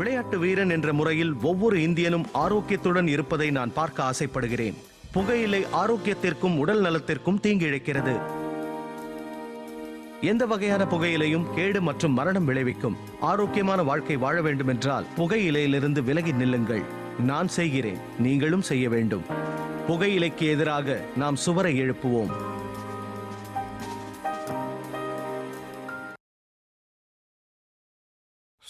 விளையாட்டு வீரன் என்ற முறையில் ஒவ்வொரு இந்தியனும் ஆரோக்கியத்துடன் இருப்பதை நான் பார்க்க ஆசைப்படுகிறேன். புகையிலை ஆரோக்கியத்திற்கும் உடல் நலத்திற்கும் தீங்கு இழைக்கிறது. எந்த வகையான புகையிலையும் கேடு மற்றும் மரணம் விளைவிக்கும். ஆரோக்கியமான வாழ்க்கை வாழ வேண்டும் என்றால் புகையிலையிலிருந்து விலகி நில்லுங்கள். நான் செய்கிறேன், நீங்களும் செய்ய வேண்டும். புகையிலைக்கு எதிராக நாம் சுவரை எழுப்புவோம்.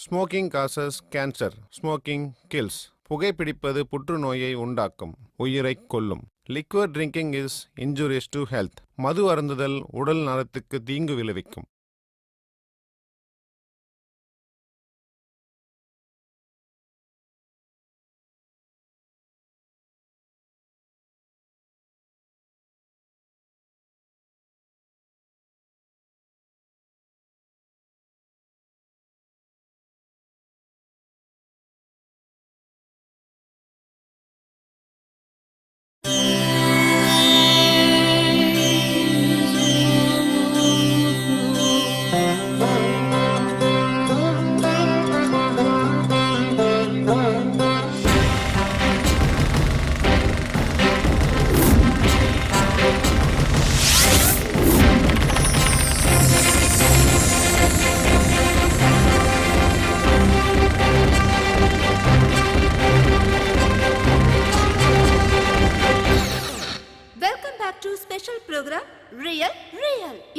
Smoking causes cancer, smoking kills. புகைப்பிடிப்பது புற்றுநோயை உண்டாக்கும், உயிரை கொல்லும். Liquid drinking is injurious to health. மது அருந்துதல் உடல் நலத்துக்கு தீங்கு விளைவிக்கும்.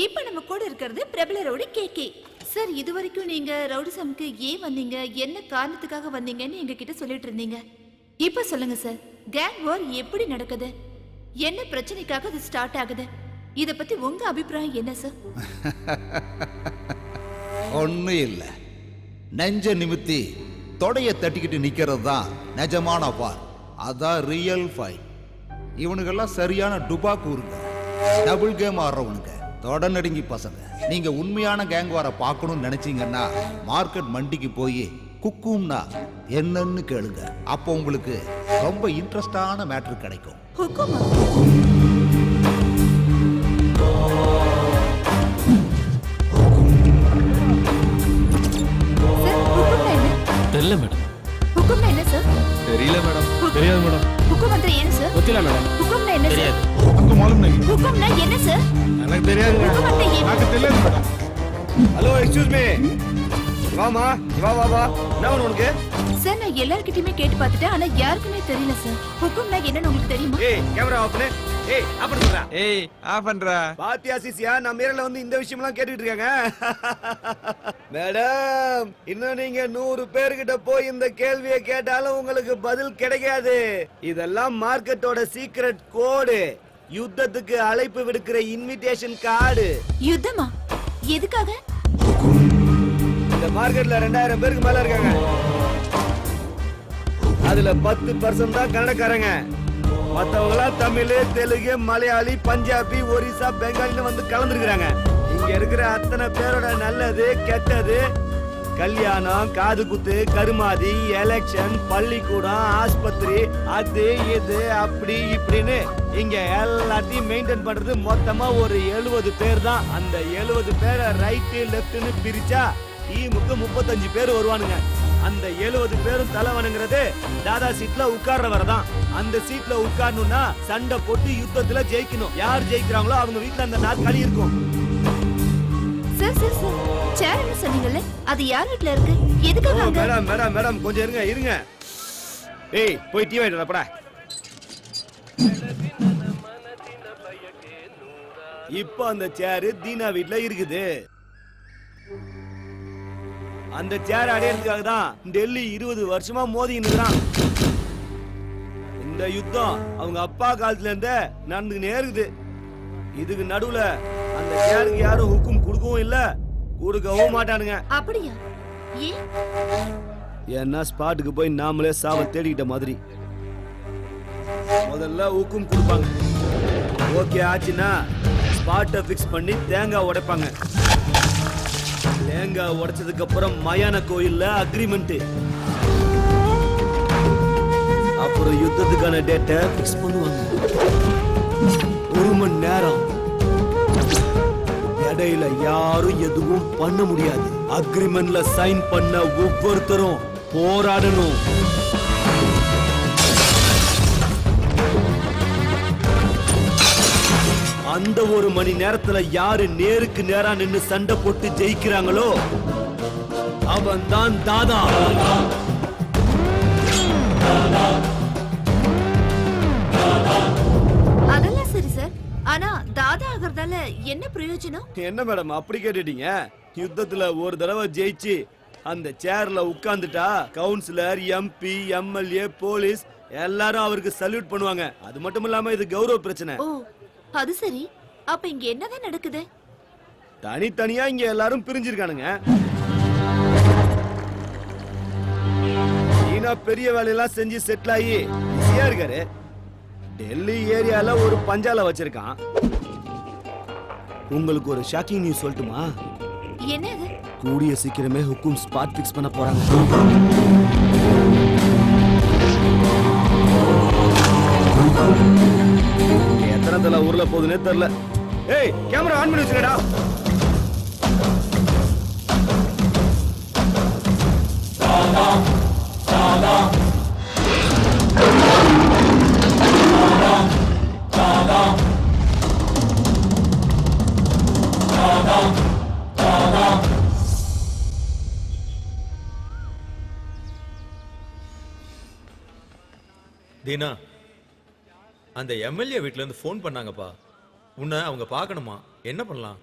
இப்ப நம்ம கூட இருக்கிறது பிரபல ரவுடி கேகே சார். இதுவரைக்கும் நீங்க ரவுடிசம்க்கு ஏன் வந்தீங்க, என்ன காரணத்துக்காக வந்தீங்கன்னு எங்க கிட்ட சொல்லிட்டு இருந்தீங்க. இப்ப சொல்லுங்க சார், கேங் வார் எப்படி நடக்குது, என்ன பிரச்சனைக்காக அது ஸ்டார்ட் ஆகுது, இத பத்தி உங்க அபிப்பிராயம் என்ன சார்? ஒன்னும் இல்ல, நெஞ்ச நிமித்தி தொடைய தட்டிக்கிட்டு நிக்கிறது தான் நிஜமான வார். அதான் ரியல் ஃபைட். இவனுக்கெல்லாம் சரியான டுபாக்கூருங்க, டபுள் கேம் ஆடுறவனுங்க, தொட நடுங்கி பசங்க. நீங்க உண்மையான கேங் வார பார்க்கணும்னு நினைச்சீங்கன்னா மார்க்கெட் மண்டிக்கு போய் குக்கும்னா என்னன்னு கேளுங்க. அப்போ உங்களுக்கு ரொம்ப இன்ட்ரெஸ்டான மேட்ரு கிடைக்கும். தெரியல மேடம். ஹுக்கும்னா என்ன சார்? தெரியல மேடம். தெரியாது மேடம். ஹுக்கும் வந்து என்ன சார்? தெரியல மேடம். ஹுக்கும்னா என்ன சார்? हमको मालूम नहीं. ஹுக்கும்னா என்ன சார்? எனக்கு தெரியாது. எனக்கு தெரியாது மேடம். Hello, excuse me. வாமா, வா. நான் உனக்கு சார், நான் எல்லார்கிட்டயுமே கேட்டு பார்த்துட்டேன், ஆனா யாருக்குமே தெரியல சார். ஹுக்கும்னா என்னன்னு உங்களுக்கு தெரியுமா? ஏய், கேமரா ஆஃப் பண்ணு. ஏய், ஆஃப் பண்ணுடா. ஏய், ஆஃப் பண்றா. பாத்தியா சிசியா, நம்ம மேரல வந்து இந்த விஷயம்லாம் கேட்டுட்டு இருக்காங்க. மேடம், இன்னும் நீங்க 100 பேர்கிட்ட போய் இந்த கேள்வியை கேட்டாலும் உங்களுக்கு பதில் கிடைக்காது. இதெல்லாம் மார்க்கெட்டோட சீக்ரெட் கோடு. யுத்தத்துக்கு அழைப்பு விடுக்கிற இன்விடேஷன் கார்டு. யுத்தமா? எதுக்காக? இந்த மார்க்கெட்ல 2000 பேருக்கு மேல இருக்காங்க. அதுல 10% தான் கன்னடக்காரங்க. மத்தவங்களா தமிழ், தெலுங்கு, மலையாளி, பஞ்சாபி, ஒரிசா, பெங்காலில வந்து கலந்துருக்காங்க. இங்க இருக்கிற அத்தனை பேரோட நல்லது கெட்டது, கல்யாணம், காது குத்து, கருமாதி, எலெக்ஷன், பள்ளிக்கூடம், ஆஸ்பத்திரி, அது இது அப்படி இப்படின்னு இங்க எல்லாத்தையும் மெயின்டைன் பண்றது மொத்தமா ஒரு 70 பேர் தான். அந்த 70 பேரை ரைட்டு லெப்ட்னு பிரிச்சா டீமுக்கு 35 பேர் வருவானுங்க. அந்த 70 பேரும் தலைவனுங்கிறது தாதா சீட்ல உட்கார்றவர் தான். அந்த சீட்ல உட்காரணும்னா சண்டை போட்டு யுத்தத்துல ஜெயிக்கணும். யார் ஜெயிக்கிறாங்களோ அவங்க வீட்டுல அந்த நாற்காலி இருக்கும். சார் சேர் என்ன சொன்னீங்கல்ல, அது யார் வீட்ல இருக்கு, எதுக்காக? மேடம் கொஞ்சம் இருங்க. ஏய், போய் டீ வாங்கிட்டு வாடா. இப்போ அந்த சேர் தீனா வீட்ல இருக்குது. அந்த சேர் அடையறதுக்காக தான் டெல்லி 20 வருஷமா மோதின்னு இருக்கான். இந்த யுத்தம் அவங்க அப்பா காலத்துல இருந்தே நடந்துக்கினே இருக்குது. இதுக்கு நடுவுல அந்த சேருக்கு யாரும் ஹுக்கும் கொடுக்கவும் இல்ல, கொடுக்கவும் மாட்டானுங்க. அப்படியா? ஏன்னா ஸ்பாட்டுக்கு போய் நாமளே சாவ தேடிக்கிட்ட மாதிரி. முதல்ல ஹுக்கும் கொடுப்பாங்க. ஓகே ஆச்சுன்னா ஸ்பாட்டை பிக்ஸ் பண்ணி தேங்காய் உடைப்பாங்க. தேங்காய் உடைச்சதுக்கு அப்புறம் மயான கோயில்ல அக்ரிமெண்ட். அப்புறம் யுத்தத்துக்கான டேட்டை பிக்ஸ் பண்ணுவாங்க. 1 மணி நேரம். இடையில யாரும் எதுவும் பண்ண முடியாது. அக்ரிமெண்ட்ல சைன் பண்ண ஒவ்வொருத்தரும் போராடணும். அந்த ஒரு மணி நேரத்துல யாரு நேருக்கு நேரா நின்னு சண்டை போட்டு ஜெயிக்கிறாங்களோ அவன் தான் தாதா. அதெல்லாம் சரி சார், ஆனா தாதா ஆகிறதால என்ன பிரயோஜனம்? என்ன மேடம் அப்படி கேட்டுட்டீங்க? யுத்தத்துல ஒரு தடவை ஜெயிச்சு அந்த சேர்ல உட்கார்ந்துட்டா கவுன்சிலர், எம்பி, எம்எல்ஏ, போலீஸ் எல்லாரும் அவருக்கு சல்யூட் பண்ணுவாங்க. அது மட்டும் இல்லாம இது கௌரவ பிரச்சனை. ஓ அது சரி, அப்ப இங்க என்னதான் நடக்குது? தனித்தனியா இங்க எல்லாரும் பிரிஞ்சிருக்கானுங்க. சீனா பெரிய வேலையெல்லாம் செஞ்சு செட்டில் ஆகி பிஸியா இருக்காரு. டெல்லி ஏரியால ஒரு பஞ்சால வச்சிருக்கான். உங்களுக்கு ஒரு ஷாக்கிங் நியூஸ் சொல்லட்டுமா? என்னது? கூடிய சீக்கிரமே ஹுக்கும் ஸ்பாட் ஃபிக்ஸ் பண்ண போறாங்க. எத்தனை தலை ஊர்ல போகுதுன்னே தெரியல. ஏய் கேமரா ஆன் பண்ணி வச்சுக்கடா. தீனா, அந்த எம்எல்ஏ வீட்ல இருந்து ஃபோன் பண்ணாங்கப்பா. உன்னை அவங்க பார்க்கணுமா? என்ன பண்ணலாம்?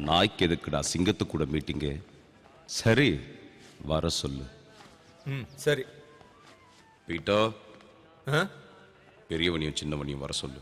நாய்க்கு எதுக்குடா சிங்கத்து கூட மீட்டிங்கு? சரி வர சொல்லு. சரி. பீட்டோ, ஆ? பெரியவனையும் சின்னவனையும் வர சொல்லு.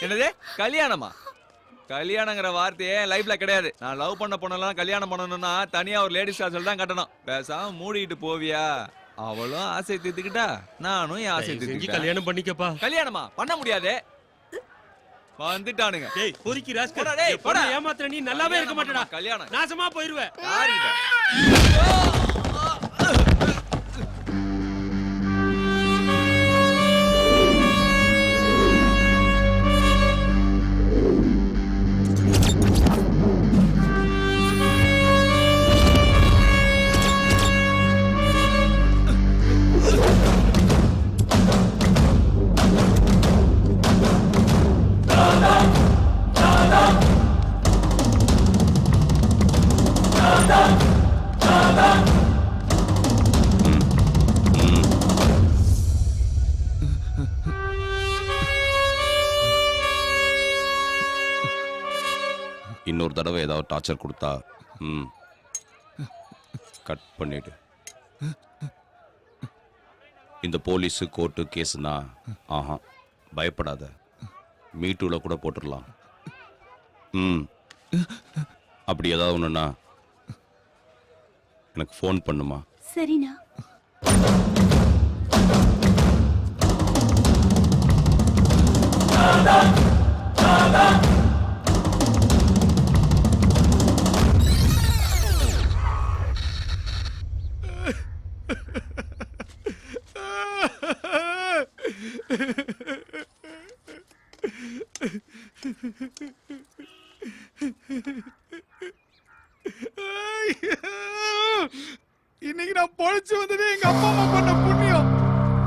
என்னது கல்யாணமா? கல்யாணங்கிற வார்த்தையே லைஃப்ல கிடையாது. நான் லவ் பண்ண பொண்ணெல்லாம் கல்யாணம் பண்ணணும்னா தனியா ஒரு லேடிஸ் ஹாஸ்டல் தான் கட்டணும். பேசாம மூடிட்டு போவியா? அவளும் ஆசை தீர்த்துக்கிட்டா, நானும் என் ஆசை தீர்த்துக்கிட்டேன். கல்யாணம் பண்ணிக்கப்பா. கல்யாணமா பண்ண முடியாது. வந்துட்டானுங்க. டேய் பொறுக்கி ராஸ்கல். போடா டேய், போடா. ஏமாத்துற நீ நல்லாவே இருக்க மாட்டடா. கல்யாணம் நாசமா போயிருவே. யாருகிட்ட? இன்னொரு தடவை ஏதாவது டார்ச்சர் கொடுத்தா கட் பண்ணிடு. இந்த போலீஸு கோர்ட்டு கேஸுனா பயப்படாத, மீட்டூல கூட போட்டுடலாம். அப்படி ஏதாவது ஒன்றுனா எனக்கு ஃபோன் பண்ணுமா? சரிண்ணா. இன்னைக்கு நான் பொழைச்சு வந்ததே எங்க அப்பா அம்மா பண்ண புண்ணியம்.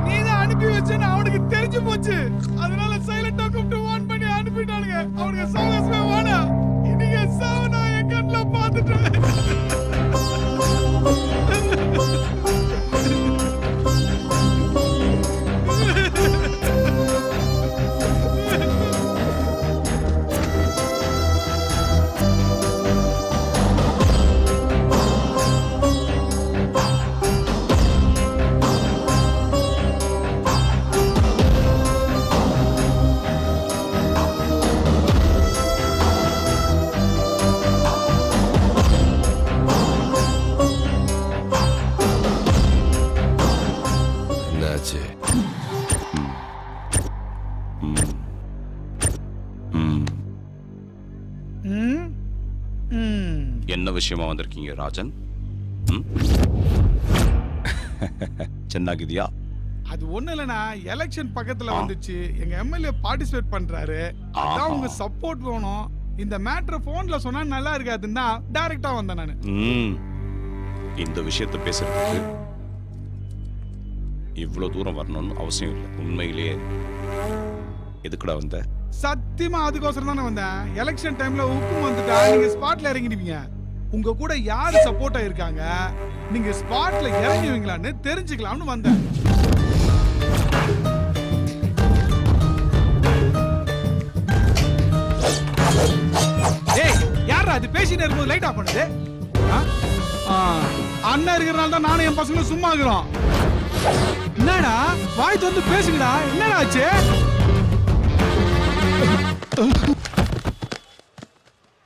நீ தான் அனுப்பி வச்சேன்னு அவனுக்கு தெரிஞ்சு போச்சு. அதனால சைலண்டா கூப்பிட்டு வான் பண்ணி அனுப்பிட்டானுங்க. அவனுக்கு சவகாசமே வாடா. இன்னைக்கு சாவ நான் என் கண்ணுல பார்த்துட்டேன். என்னாச்சு? என்ன விஷயமா வந்திருக்கீங்க ராஜன்? சென்னாகிதியா? அது ஒண்ணு இல்லனா, எலெக்ஷன் பக்கத்துல வந்துச்சு. எங்க எம்எல்ஏ பார்ட்டிசிபேட் பண்றாரு. அதான் உங்க சப்போர்ட் வேணும். இந்த மேட்டர் போன்ல சொன்னா நல்லா இருக்காதுன்னா டைரக்டா வந்தேன் நானு. இந்த விஷயத்தை பேசுறதுக்கு இவ்வளவு தூரம் வரணும்னு அவசியம் இல்லை. உண்மையிலேயே எதுக்குடா வந்த? சத்தியமா அதுக்கோசரம் தானே வந்தேன். எலெக்ஷன் டைம்ல உப்பு வந்துட்டா நீங்க ஸ்பாட்ல இறங்கிடுவீங்க. உங்க கூட யாரு சப்போர்ட்டா இருக்காங்க, நீங்க ஸ்பாட்ல இறங்குவீங்களான்னு தெரிஞ்சுக்கலாம்னு வந்தேன். ஏய், யாரா அது பேசிட்டே இருக்கும்போது லைட் ஆஃப் பண்ணுது? அண்ணன் இருக்கிறனால தான் நானும் என் பசங்களும் சும்மா இருக்கிறோம். என்னடா வாய் வந்து பேசுங்கடா, என்னடா ஆச்சு?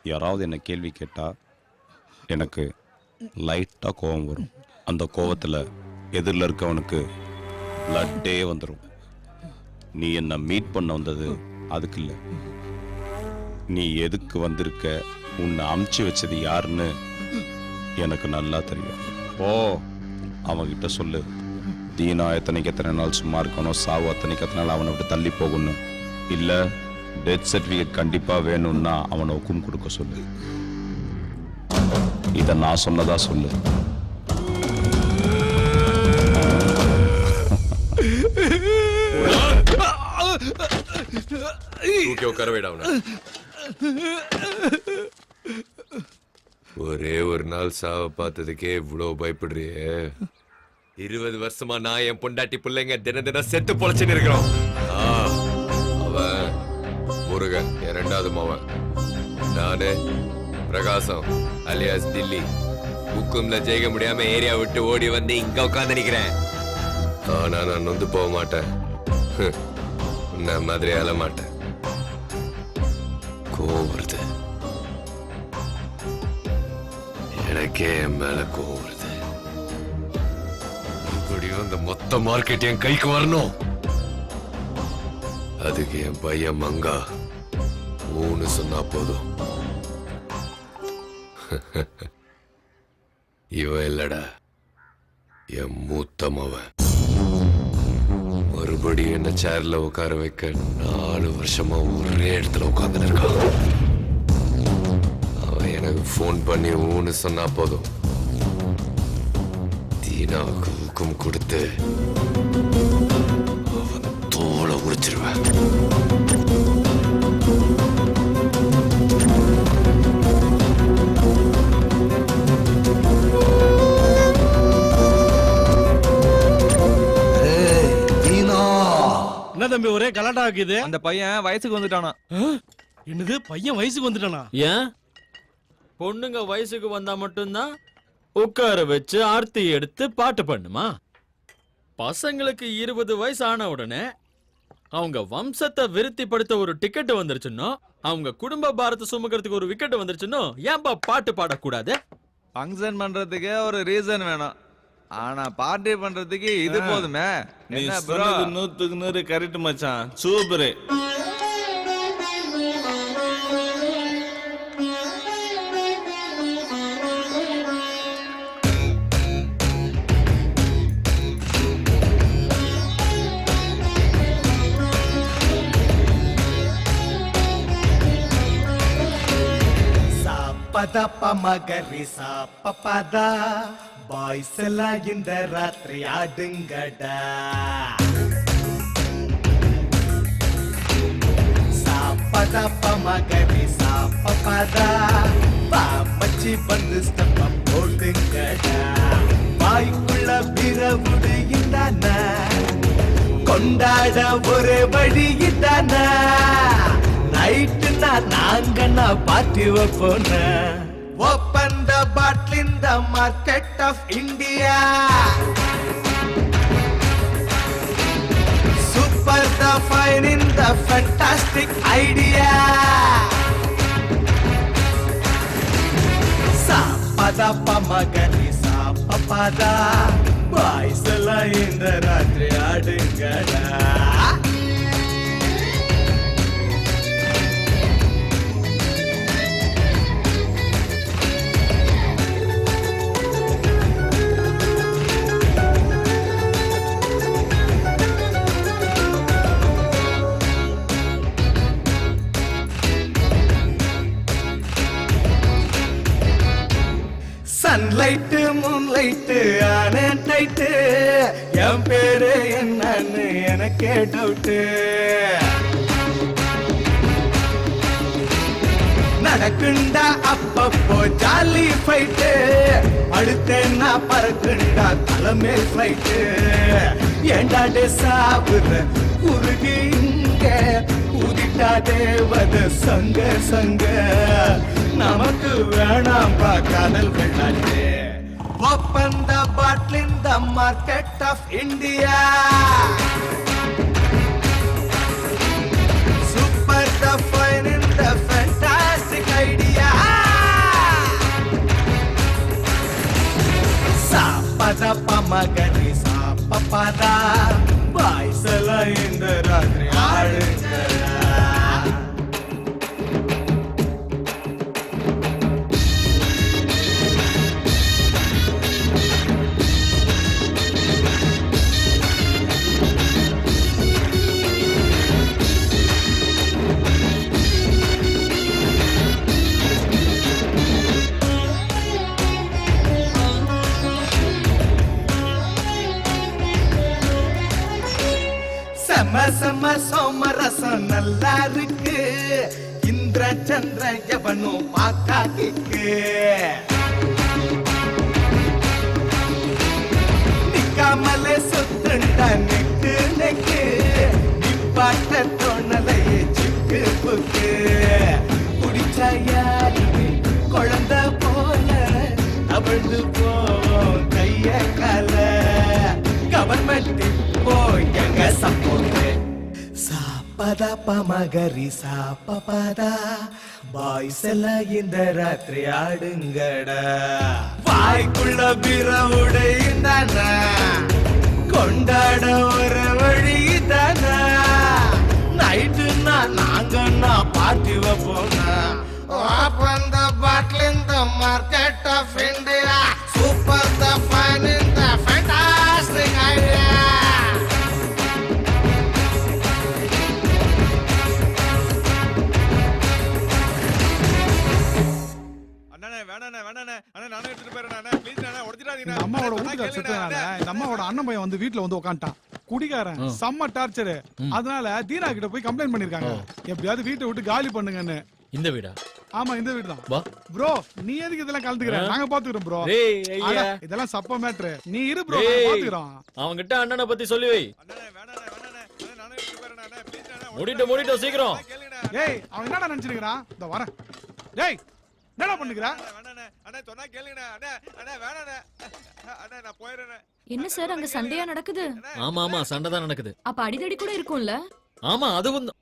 யாராவது என்ன கேள்வி கேட்டா எனக்கு லைட்டா கோபம் வரும். அந்த கோவத்துல எதிரில் இருக்கவனுக்கு பிளட்டே வந்துடும். நீ என்ன மீட் பண்ண வந்தது அதுக்கு இல்லை. நீ எதுக்கு வந்திருக்க, உன்னை அமுச்சு வச்சது யாருன்னு எனக்கு நல்லா தெரியும். ஓ, அவன்கிட்ட சொல்லு, தீனா எத்தனை நாள் சும்மா இருக்கணும், சாவு அத்தனைக்கு நாள் அவனை விட்டு தள்ளி போகணும், இல்லை டெத் சர்டிஃபிகேட் கண்டிப்பா வேணும்னா அவனை ஒக்கும் கொடுக்க சொல்லு. இதை நான் சொன்னதா சொல்லு. ஒரே ஒரு நாள் சாவ பார்த்ததுக்கே இவ்வளவு பயப்படுறியே? 20 வருஷமா நான் என் பொண்டாட்டி பிள்ளைங்க தினம் செத்து பொழைச்சுன்னு இருக்கிறோம். அவன் முருகன், என் 2வது மவன். நானு பிரகாசம் அலியாஸ் தில்லி. ஹுக்கும்ல ஜெயிக்க முடியாம ஏரியா விட்டு ஓடி வந்து இங்க உட்கார்ந்து நிக்கிறேன். ஆனா நான் நொந்து போக மாட்டேன். உன்ன மாதிரி அழ மாட்டேன். கோவம் வருது, எனக்கே என் மேல கோவம் வருது. இப்படியும் இந்த மொத்த மார்க்கெட் என் கைக்கு வரணும். அதுக்கு என் பையன் மங்கா ஊன்னு சொன்னா போதும். இவன் இல்லடா, என் மூத்த மவன். மறுபடியும் என்ன சேர்ல உட்கார வைக்க 4 வருஷமா ஒரே இடத்துல உட்கார்ந்து இருக்கான். அவன் எனக்கு போன் பண்ணி ஊன்னு சொன்னா போதும், தீனாவுக்கு ஊக்கம் கொடுத்து அவன் தோலை உரிச்சிருவேன். என்ன தம்பி ஒரே கலாட்டா ஆக்குது? அந்த பையன் வயசுக்கு வந்துட்டானா? என்னது, பையன் வயசுக்கு வந்துட்டானா? ஏன் பொண்ணுங்க வயசுக்கு வந்தா மட்டும்தான் உட்கார வச்சு ஆர்த்தி எடுத்து பாட்டு பண்ணுமா? பசங்களுக்கு 20 வயசு ஆன உடனே அவங்க வம்சத்தை விருத்திப்படுத்த ஒரு டிக்கெட் வந்துருச்சுன்னோ, அவங்க குடும்ப பாரத்தை சுமக்கிறதுக்கு ஒரு விக்கெட் வந்துருச்சுன்னோ, ஏன்பா பாட்டு பாடக்கூடாது? ஃபங்க்ஷன் பண்றதுக்கு ஒரு ரீசன் வேணும், ஆனா பார்ட்டி பண்றதுக்கு இது போதுமே. நீ என்ன bro? சொன்னது 100க்கு 100 கரெக்ட் மச்சான், சூப்பர். பதப்ப மகரி சாப்பதா பாய்ஸ் எல்லாம் இந்த ராத்திரி ஆடுங்கடா. சாப்பதப்ப மகரி சாப்பதா பாமச்சி வந்து ஸ்டெப்ப போடுங்கடா. வாய்க்குள்ள பிறவுடு இந்தான கொண்டாட ஒரு வழி இந்தான. நைட்டு நாங்க பார்ட்டி வைப்போம். Open the bottle in the market of India. Super the fine in the fantastic idea. சாப்பதா பமகரி சாப்பதா பாய்ஸ் எல்லாம் இந்த ராத்திரி ஆடுங்கடா. சன்லைட்டு மூன்லைட்டு ஆன டைட்டு என் பேரு என்னன்னு எனக்கே டவுட்டு. நடக்குண்டா அப்பப்போ ஜாலி ஃபைட்டு. அடுத்தேன்னா பறக்குண்டா தலைமே ஃபிளைட்டு. ஏண்டாடே சாவுற உருகி இங்க ஊதிட்டா தேவத சங்க சங்க. நமக்கு வேணாம் பா காதல் வெள்ளாட்டு. Open the bottle in the market of India. Super the fine in the fantastic idea. சாப்பத பமகரி சாப்பதா பாய்ஸ் எல்லாம் இந்த ராத்திரி ஆடுங்கடா. செம செம சோமரசம் நல்லா இருக்கு. இந்திர சந்திர எவனும் பாக்காக்கு. நிக்காமலே சுத்துண்டா நெக்கு நெக்கு. நிப்பாட்ட தோணலையே சிக்கு புக்கு. குடிச்சாயாலுமே குழந்தை போல அவிழ்ந்து போவோம் கைய கால. கவர்மெண்ட் போய் எங்க சப்போர்ட். சாப்பதா பமகரி சாப்பதா பாய்ஸ் எல்லாம் இந்த ராத்திரி ஆடுங்கடா. வாய்க்குள்ள பிறவுட இந்தான கொண்டாட ஒரு வழி தானா. நைட்டுன்னா நாங்கன்னா பார்ட்டி வைப்போம். Open the bottle in the market of India. Super the fine in the fantastic idea. இந்த அம்மாவோட வீட்டுக்கார செத்ததுனால இந்த அம்மாவோட அண்ணன் பையன் வந்து வீட்டுல வந்து உட்காந்துட்டான். குடிகாரன் செம்ம டார்ச்சர். அதனால தீனா கிட்ட போய் கம்ப்ளைண்ட் பண்ணிருக்காங்க, எப்படியாவது வீட்டை விட்டு காலி பண்ணுங்கன்னு. இந்த வீடா? ஆமா இந்த வீடு தான். வா ப்ரோ, நீ எதுக்கு இதெல்லாம் கலந்துக்கிற? நாங்க பாத்துக்கிறோம் ப்ரோ. டேய் ஐயா, இதெல்லாம் சப்ப மேட்ரு. நீ இரு ப்ரோ, பாத்துக்கிறோம். அவங்க கிட்ட அண்ணனை பத்தி சொல்லி வை. மூடிட்டு சீக்கிரம். ஏய், அவன் என்னடா நினைச்சிருக்கான்? இந்த வரேன். டேய், என்னடா பண்ணுகிற? வேணாண்ணே அண்ணே சொன்னா கேளுங்கண்ணே அண்ணே அண்ணே வேணாண்ணே அண்ணே நான் போயிடுறேன். என்ன சார் அங்க சண்டையா நடக்குது? ஆமா ஆமா சண்டை தான் நடக்குது. அப்ப அடிதடி கூட இருக்கும்ல? ஆமா அதுவும் தான்.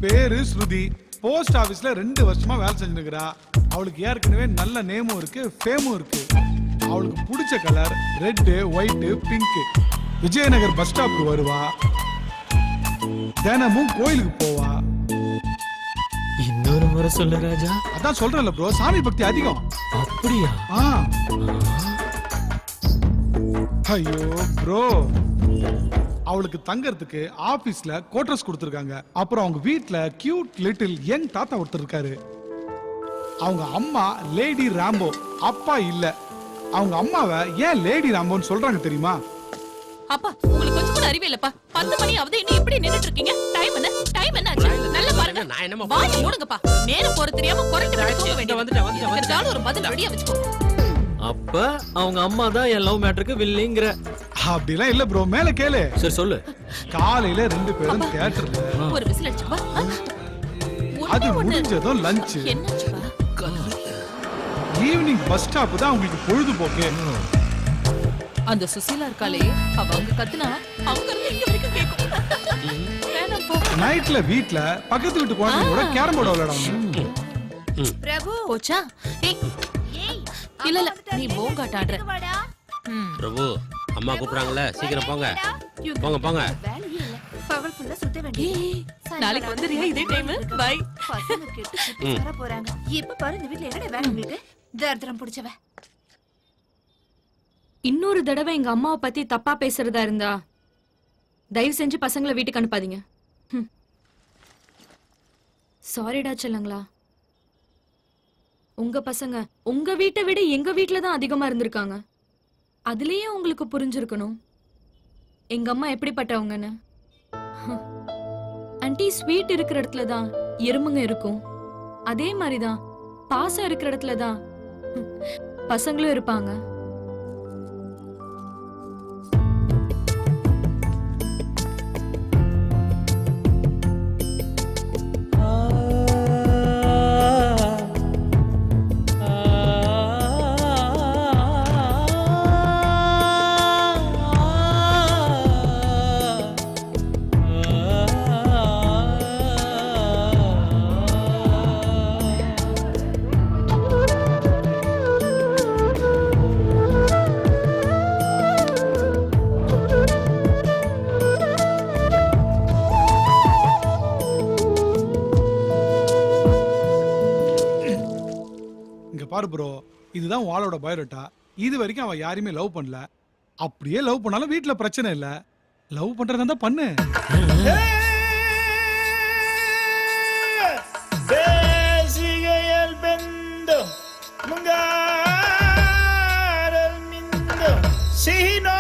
பேரு ஸ்ருதி. போஸ்ட் ஆபீஸ்ல 2 வருஷமா வேலை செஞ்சிருக்கிறா. அவளுக்கு ஏற்கனவே நல்ல நேமும் இருக்கு, ஃபேமும் இருக்கு. அவளுக்கு பிடிச்ச colour red, white, pink. Vijayanagar bus ஸ்டாப்க்கு வருவா, தினமும் கோயிலுக்கு போவா. இன்னொரு முறை சொல்லு ராஜா. அதான் சொல்றேன்ல ப்ரோ, சாமி பக்தி அதிகம். அப்படியா? ஐயோ ப்ரோ, அவளுக்கு தங்கறதுக்கு ஆபீஸ்ல குவார்டர்ஸ் கொடுத்திருக்காங்க. அப்புறம் அவங்க வீட்ல கியூட் லிட்டில் யங் தாத்தா ஒருத்தர் இருக்காரு. அவங்க அம்மா லேடி ராம்போ, அப்பா இல்ல. அவங்க அம்மாவை ஏன் லேடி ராம்போன்னு சொல்றாங்க தெரியுமா? அப்பா உங்களுக்கு கொஞ்சம் கூட அறிவே இல்லப்பா. 10 மணி ஆகுது, இன்னும் இப்படி நின்னுட்டு இருக்கீங்க? டைம் என்ன? டைம் என்ன ஆச்சு? நல்லா பாருங்க. நான் என்னமா வாய் மூடுங்கப்பா. நேரம் போற தெரியாம குரட்டு விட்டு தூங்க வேண்டியது. வந்துட்டேன் ஒரு பதில் ரெடியா வச்சுக்கோ. அப்ப அவங்க அம்மா தான் என் லவ் மேட்டருக்கு வில்லிங்கற. அப்படிலாம் இல்ல ப்ரோ, மேல கேளு. சரி சொல்லு. காலையில 2 பேரும் தியேட்டர்ல, ஒரு விசில் அடிச்சுப்பா. அது முடிஞ்சதும் லஞ்ச். என்னாச்சுப்பா? ஈவினிங் பஸ் ஸ்டாப் தான் உங்களுக்கு பொழுதுபோக்கு. அந்த சுசீலா இருக்காளே, அவ அங்க கத்துனா அவங்க இருந்து இங்க வரைக்கும் கேக்கும். வேணாம் போ. நைட்ல வீட்ல பக்கத்து வீட்டு குழந்தைங்களோட கேரம் போர்டு விளையாடுவாங்க. பிரபு போச்சா? ஏய் இல்ல இல்ல, நீ போங்காட்ட ஆடுற. பிரபு அம்மா கூப்பிடுறாங்கல்ல, சீக்கிரம் போங்க போங்க போங்க. வேலையே இல்ல, பவர் ஃபுல்லா சுத்த வேண்டியது. நாளைக்கு வந்துறியா இதே டைம்? பை. பசங்க கெட்டு சுத்தி வர போறாங்க. இப்ப பாரு இந்த வீட்ல என்னடா வேலை உங்களுக்கு? தர்தரம் புடிச்சவ. இன்னொரு தடவை எங்க அம்மாவை பத்தி தப்பா பேசுறதா இருந்தா தயவு செஞ்சு பசங்களை வீட்டுக்கு அனுப்பாதீங்க. சாரிடா செல்லங்களா. உங்க பசங்க உங்க வீட்டை விட எங்க வீட்டுல தான் அதிகமா இருந்திருக்காங்க. அதுலயே உங்களுக்கு புரிஞ்சிருக்கணும் எங்க அம்மா எப்படிப்பட்டவங்கன்னு. ஆன்ட்டி, ஸ்வீட் இருக்கிற இடத்துல தான் எறும்புங்க இருக்கும். அதே மாதிரிதான் பாசம் இருக்கிற இடத்துல தான் பசங்களும் இருப்பாங்க. பாரு ப்ரோ, இதுதான் வாளோட பயோடேட்டா. இது வரைக்கும் அவ யாரையுமே லவ் பண்ணல. அப்படியே லவ் பண்ணாலும் வீட்ல பிரச்சனை இல்ல. லவ் பண்றதா இருந்தா பண்ணு. பேசிகையல் பெந்தும் முங்காரல் மிந்தும் சீனோ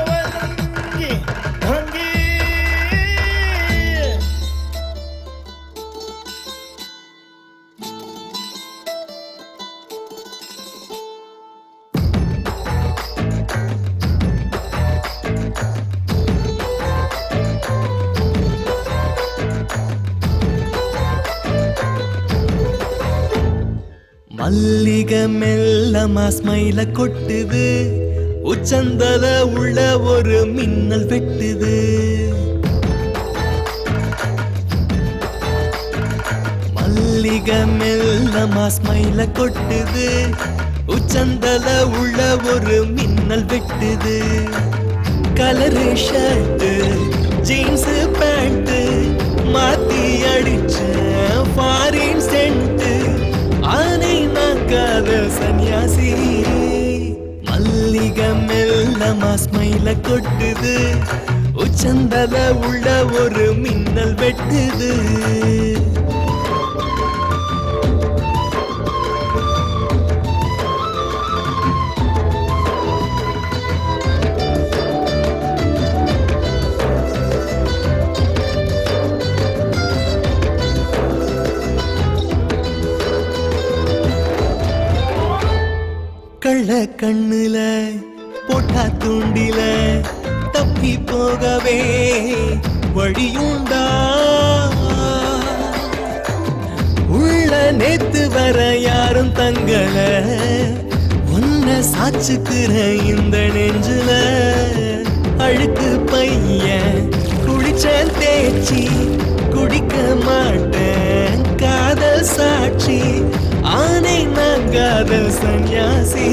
வங்கி வங்கி. மல்லிக மெல்லமா ஸ்மைல கொட்டுது, உச்சந்தல உள்ள ஒரு மின்னல் வெட்டுது. மல்லிக மெல்லமா ஸ்மைல கொட்டுது, உச்சந்தல உள்ள ஒரு மின்னல் வெட்டுது. கலரு ஷர்ட், ஜீன்ஸ் பேண்ட், மாத்தி அடிச்ச ஃபாரின் சென்ட் ஆனை நான் காதல் சன்னியாசி மல்லிகை மெல்லமா ஸ்மைல கொட்டுது உச்சந்தல உள்ள ஒரு மின்னல் வெட்டுது கள்ள கண்ணுல போட்டா தூண்டில தப்பி போகவே வழியுண்டா உள்ள நேத்து வர யாரும் தங்கல உன்ன சாச்சுக்குற இந்த நெஞ்சுல அழுக்கு பையன் குடிச்சேன் தேய்ச்சி குடிக்க மாட்டேன் காதல் சாட்சி ஆனை நான் காதல் சன்னியாசி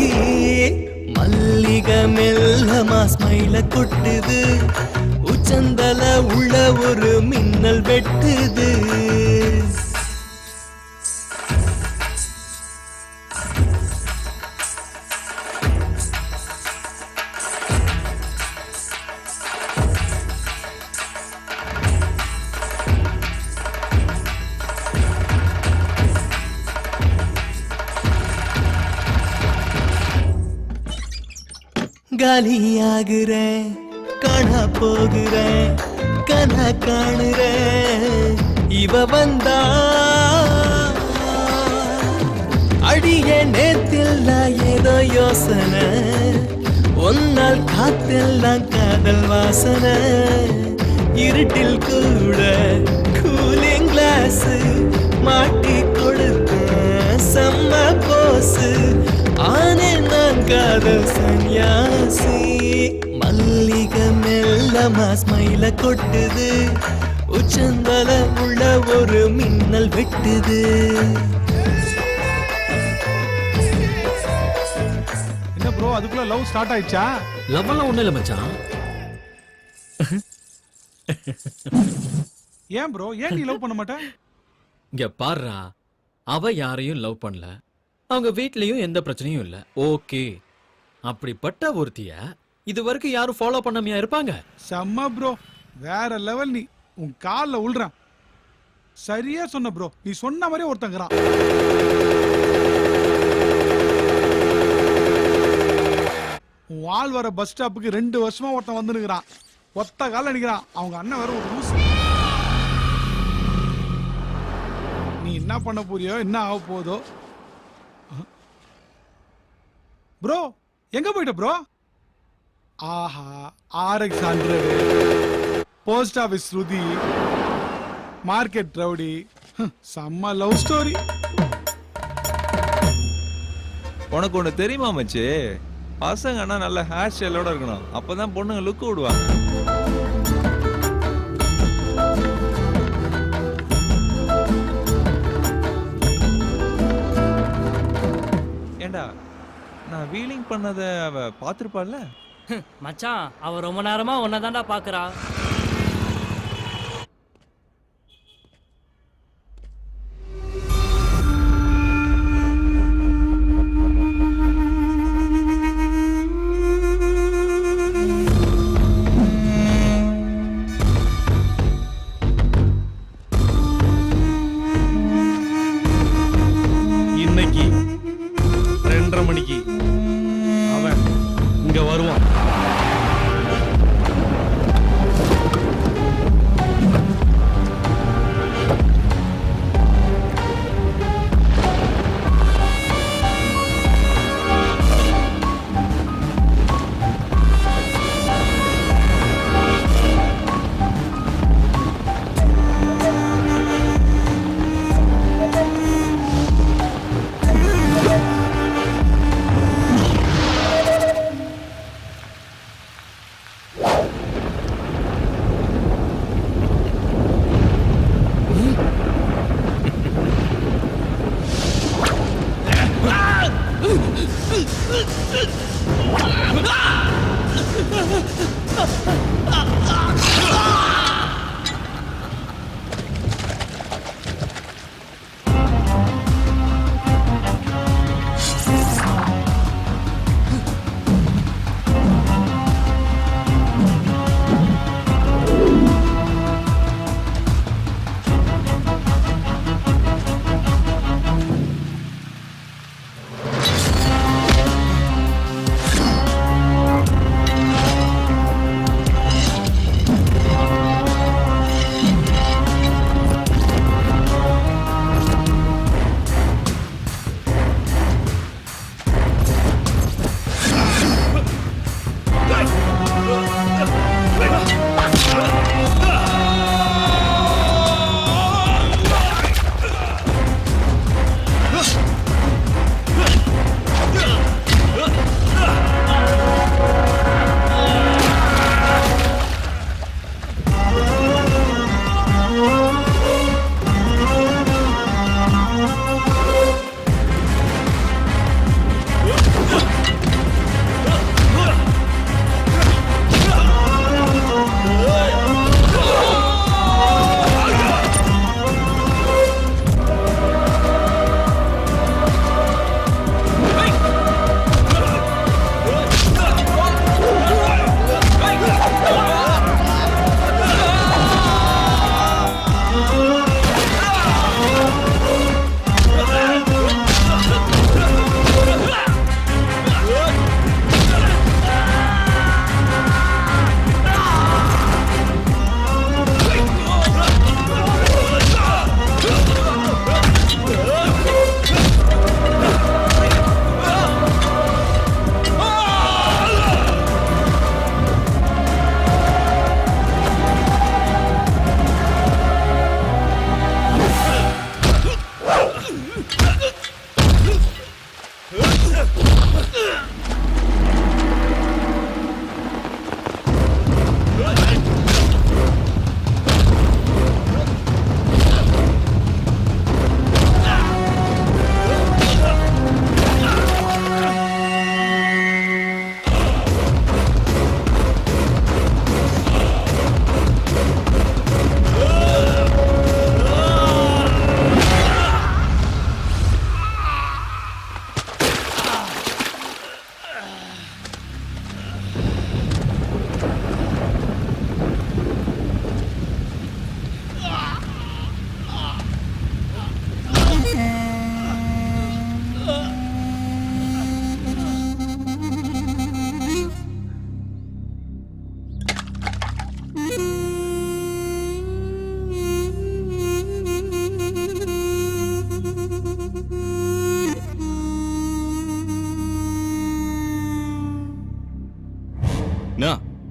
மல்லிகை மெல்லமா ஸ்மைல கொட்டுது உச்சந்தல உள்ள ஒரு மின்னல் வெட்டுது காலியாகிறேன் காணா போகிறேன் கனா காணுறேன் இவ வந்தா அடிய நேத்தில்ல ஏதோ யோசனை ஒன்னால் காத்தெல்லாம் காதல் வாசனை இருட்டில் கூட கூலிங் கிளாஸ் மாட்டி கொடுத்த செம்ம போசு ஆனே நான் காதல் சன்னியாசி மல்லிகை மெல்லமா ஸ்மைல கொட்டுது உச்சந்தல உள்ள ஒரு மின்னல் வெட்டுது என்ன ப்ரோ அதுக்குள்ள லவ் ஸ்டார்ட் ஆயிடுச்சா? லவ் எல்லாம் ஒண்ணு இல்ல மச்சான். ஏன் ப்ரோ ஏன் நீ லவ் பண்ண மாட்ட? இங்க பாருடா, அவ யாரையும் லவ் பண்ணல, அவங்க வீட்லயும் எந்த பிரச்சனையும் இல்ல. ஓகே, அப்படிப்பட்ட ஒருத்திய இது வரைக்கும் யாரும் ஃபாலோ பண்ணாமையா இருப்பாங்க? செம்ம ப்ரோ, வேற லெவல். நீ உன் கால்ல உள்றான். சரியா சொன்ன ப்ரோ, நீ சொன்ன மாதிரி ஒருத்தங்கிறான். உன் ஆள் வர பஸ் ஸ்டாப்புக்கு 2 வருஷமா ஒருத்தன் வந்து நிக்கிறான். ஒத்த கால நிக்கிறான். அவங்க அண்ணன் வேற ஒரு லூசு. நீ என்ன பண்ண போறியோ என்ன ஆக போதோ. ப்ரோ எங்க போயிட்ட ப்ரோ? ஆஹா, RX 100, போஸ்ட் ஆபீஸ் ஸ்ருதி, மார்க்கெட் ரவுடி, செம்ம லவ் ஸ்டோரி. உனக்கு ஒண்ணு தெரியுமா மச்சி? பசங்கன்னா நல்ல ஹேர் ஸ்டைலோட இருக்கணும், அப்பதான் பொண்ணுங்க லுக் விடுவாங்க. ஏண்டா, நான் வீலிங் பண்ணத அவ பாத்துருப்பாள்ல? மச்சான், அவ ரொம்ப நேரமா உன்னதான்டா பாக்குறா. இன்னைக்கு 2:30 மணிக்கு அவன் இங்க வருவான்.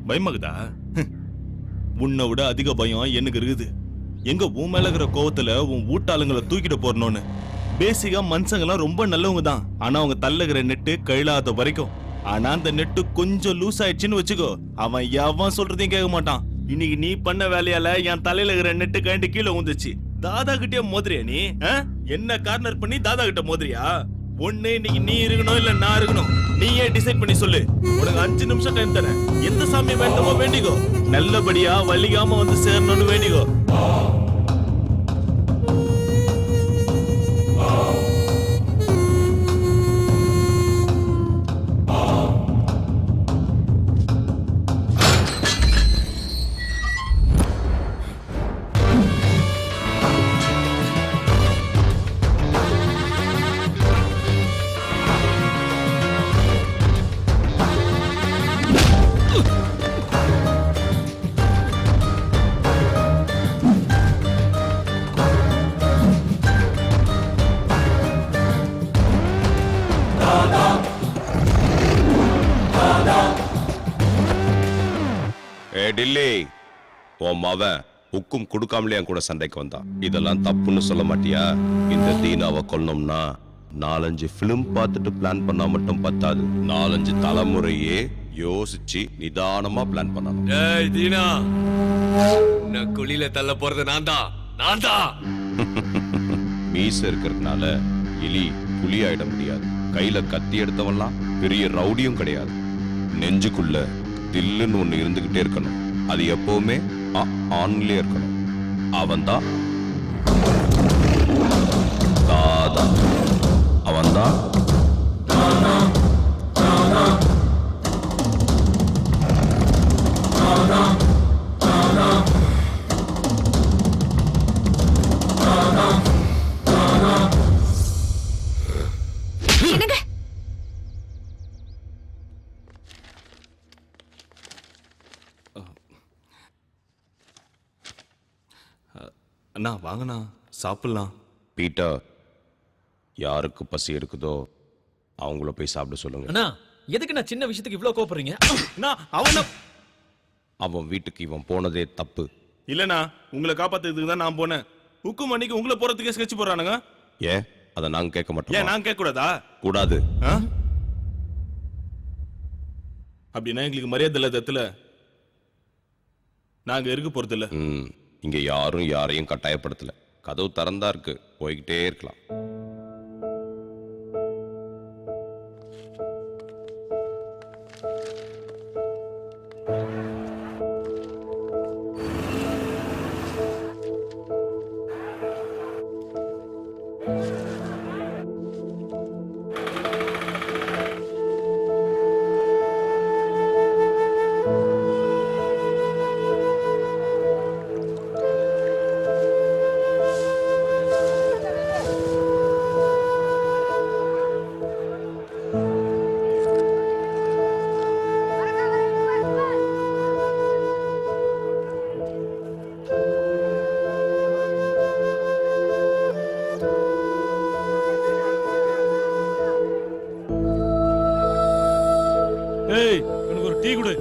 பயமாகுதா? உன்னை விட அதிக பயம் எனக்கு இருக்குது. எங்க உன் மேல இருக்கிற கோவத்துல உன் வீட்டாளுங்களை தூக்கிட்டு போறணும்னு. பேசிக்கா மனுஷங்கெல்லாம் ரொம்ப நல்லவங்க தான். ஆனா அவங்க தள்ளுகிற நெட்டு கையிலாத வரைக்கும். ஆனா அந்த நெட்டு கொஞ்சம் லூஸ் ஆயிடுச்சுன்னு வச்சுக்கோ, அவன் எவன் சொல்றதையும் கேட்க மாட்டான். இன்னைக்கு நீ பண்ண வேலையால என் தலையில இருக்கிற நெட்டு கழண்டு கீழே ஊந்துச்சு. தாதா கிட்டே மோதிரியா நீ? என்ன கார்னர் பண்ணி தாதா கிட்ட மோதிரியா? ஒண்ணு இன்னைக்கு நீ இருக்கணும் இல்ல நான் இருக்கணும். நீயே டிசைட் பண்ணி சொல்லு. உனக்கு 5 நிமிஷம் டைம் தரேன். எந்த சாமி வேண்டுமோ வேண்டிக்கோ. நல்லபடியா வலிகாம வந்து சேரணும்னு வேண்டிக்கோ. டில்லி, உன் மவன் ஹுக்கும் கொடுக்காமலே என் கூட சண்டைக்கு வந்தான். இதெல்லாம் தப்புன்னு சொல்ல மாட்டியா? இந்த தீனாவை கொல்லணும்னா 4-5 பிலிம் பார்த்துட்டு பிளான் பண்ணா மட்டும் பத்தாது. 4-5 தலைமுறையே யோசிச்சு நிதானமா பிளான் பண்ணணும். ஏய் தீனா, நான் குழியில தள்ள போறது நான் தான். மீச இருக்கிறதுனால எலி புலி ஆயிட முடியாது. கையில கத்தி எடுத்தவன்லாம் பெரிய ரவுடியும் கிடையாது. நெஞ்சுக்குள்ள தில்லுன்னு ஒண்ணு இருந்துகிட்டே இருக்கணும். அது எப்பவுமே ஆன்லயே இருக்கணும். அவன்தான் தாதா. அவன்தான் அண்ணா வாங்கண்ணா சாப்பிடலாம். பீட்டர், யாருக்கு பசி இருக்குதோ அவங்கள போய் சாப்பிட சொல்லுங்க. அண்ணா எதுக்கு நான் சின்ன விஷயத்துக்கு இவ்ளோ கோபப்படுறீங்க? அவன் வீட்டுக்கு இவன் போனதே தப்பு. இல்லண்ணா, உங்களை காப்பாத்துறதுக்கு தான் நான் போனேன். ஹுக்கும் அன்னைக்கு உங்களை போறதுக்கே ஸ்கெட்ச் போறானுங்க. ஏன் அதை நாங்க கேட்க மாட்டோம்? ஏன் நாங்க கேட்க கூடாதா? கூடாது. அப்படின்னா எங்களுக்கு மரியாதை இல்லாத இடத்துல நாங்க இருக்க போறது இல்ல. இங்க யாரும் யாரையும் கட்டாயப்படுத்தல. கதவு திறந்தா இருக்கு, போய்கிட்டே இருக்கலாம். ஏய், எனக்கு ஒரு டீ கொடு.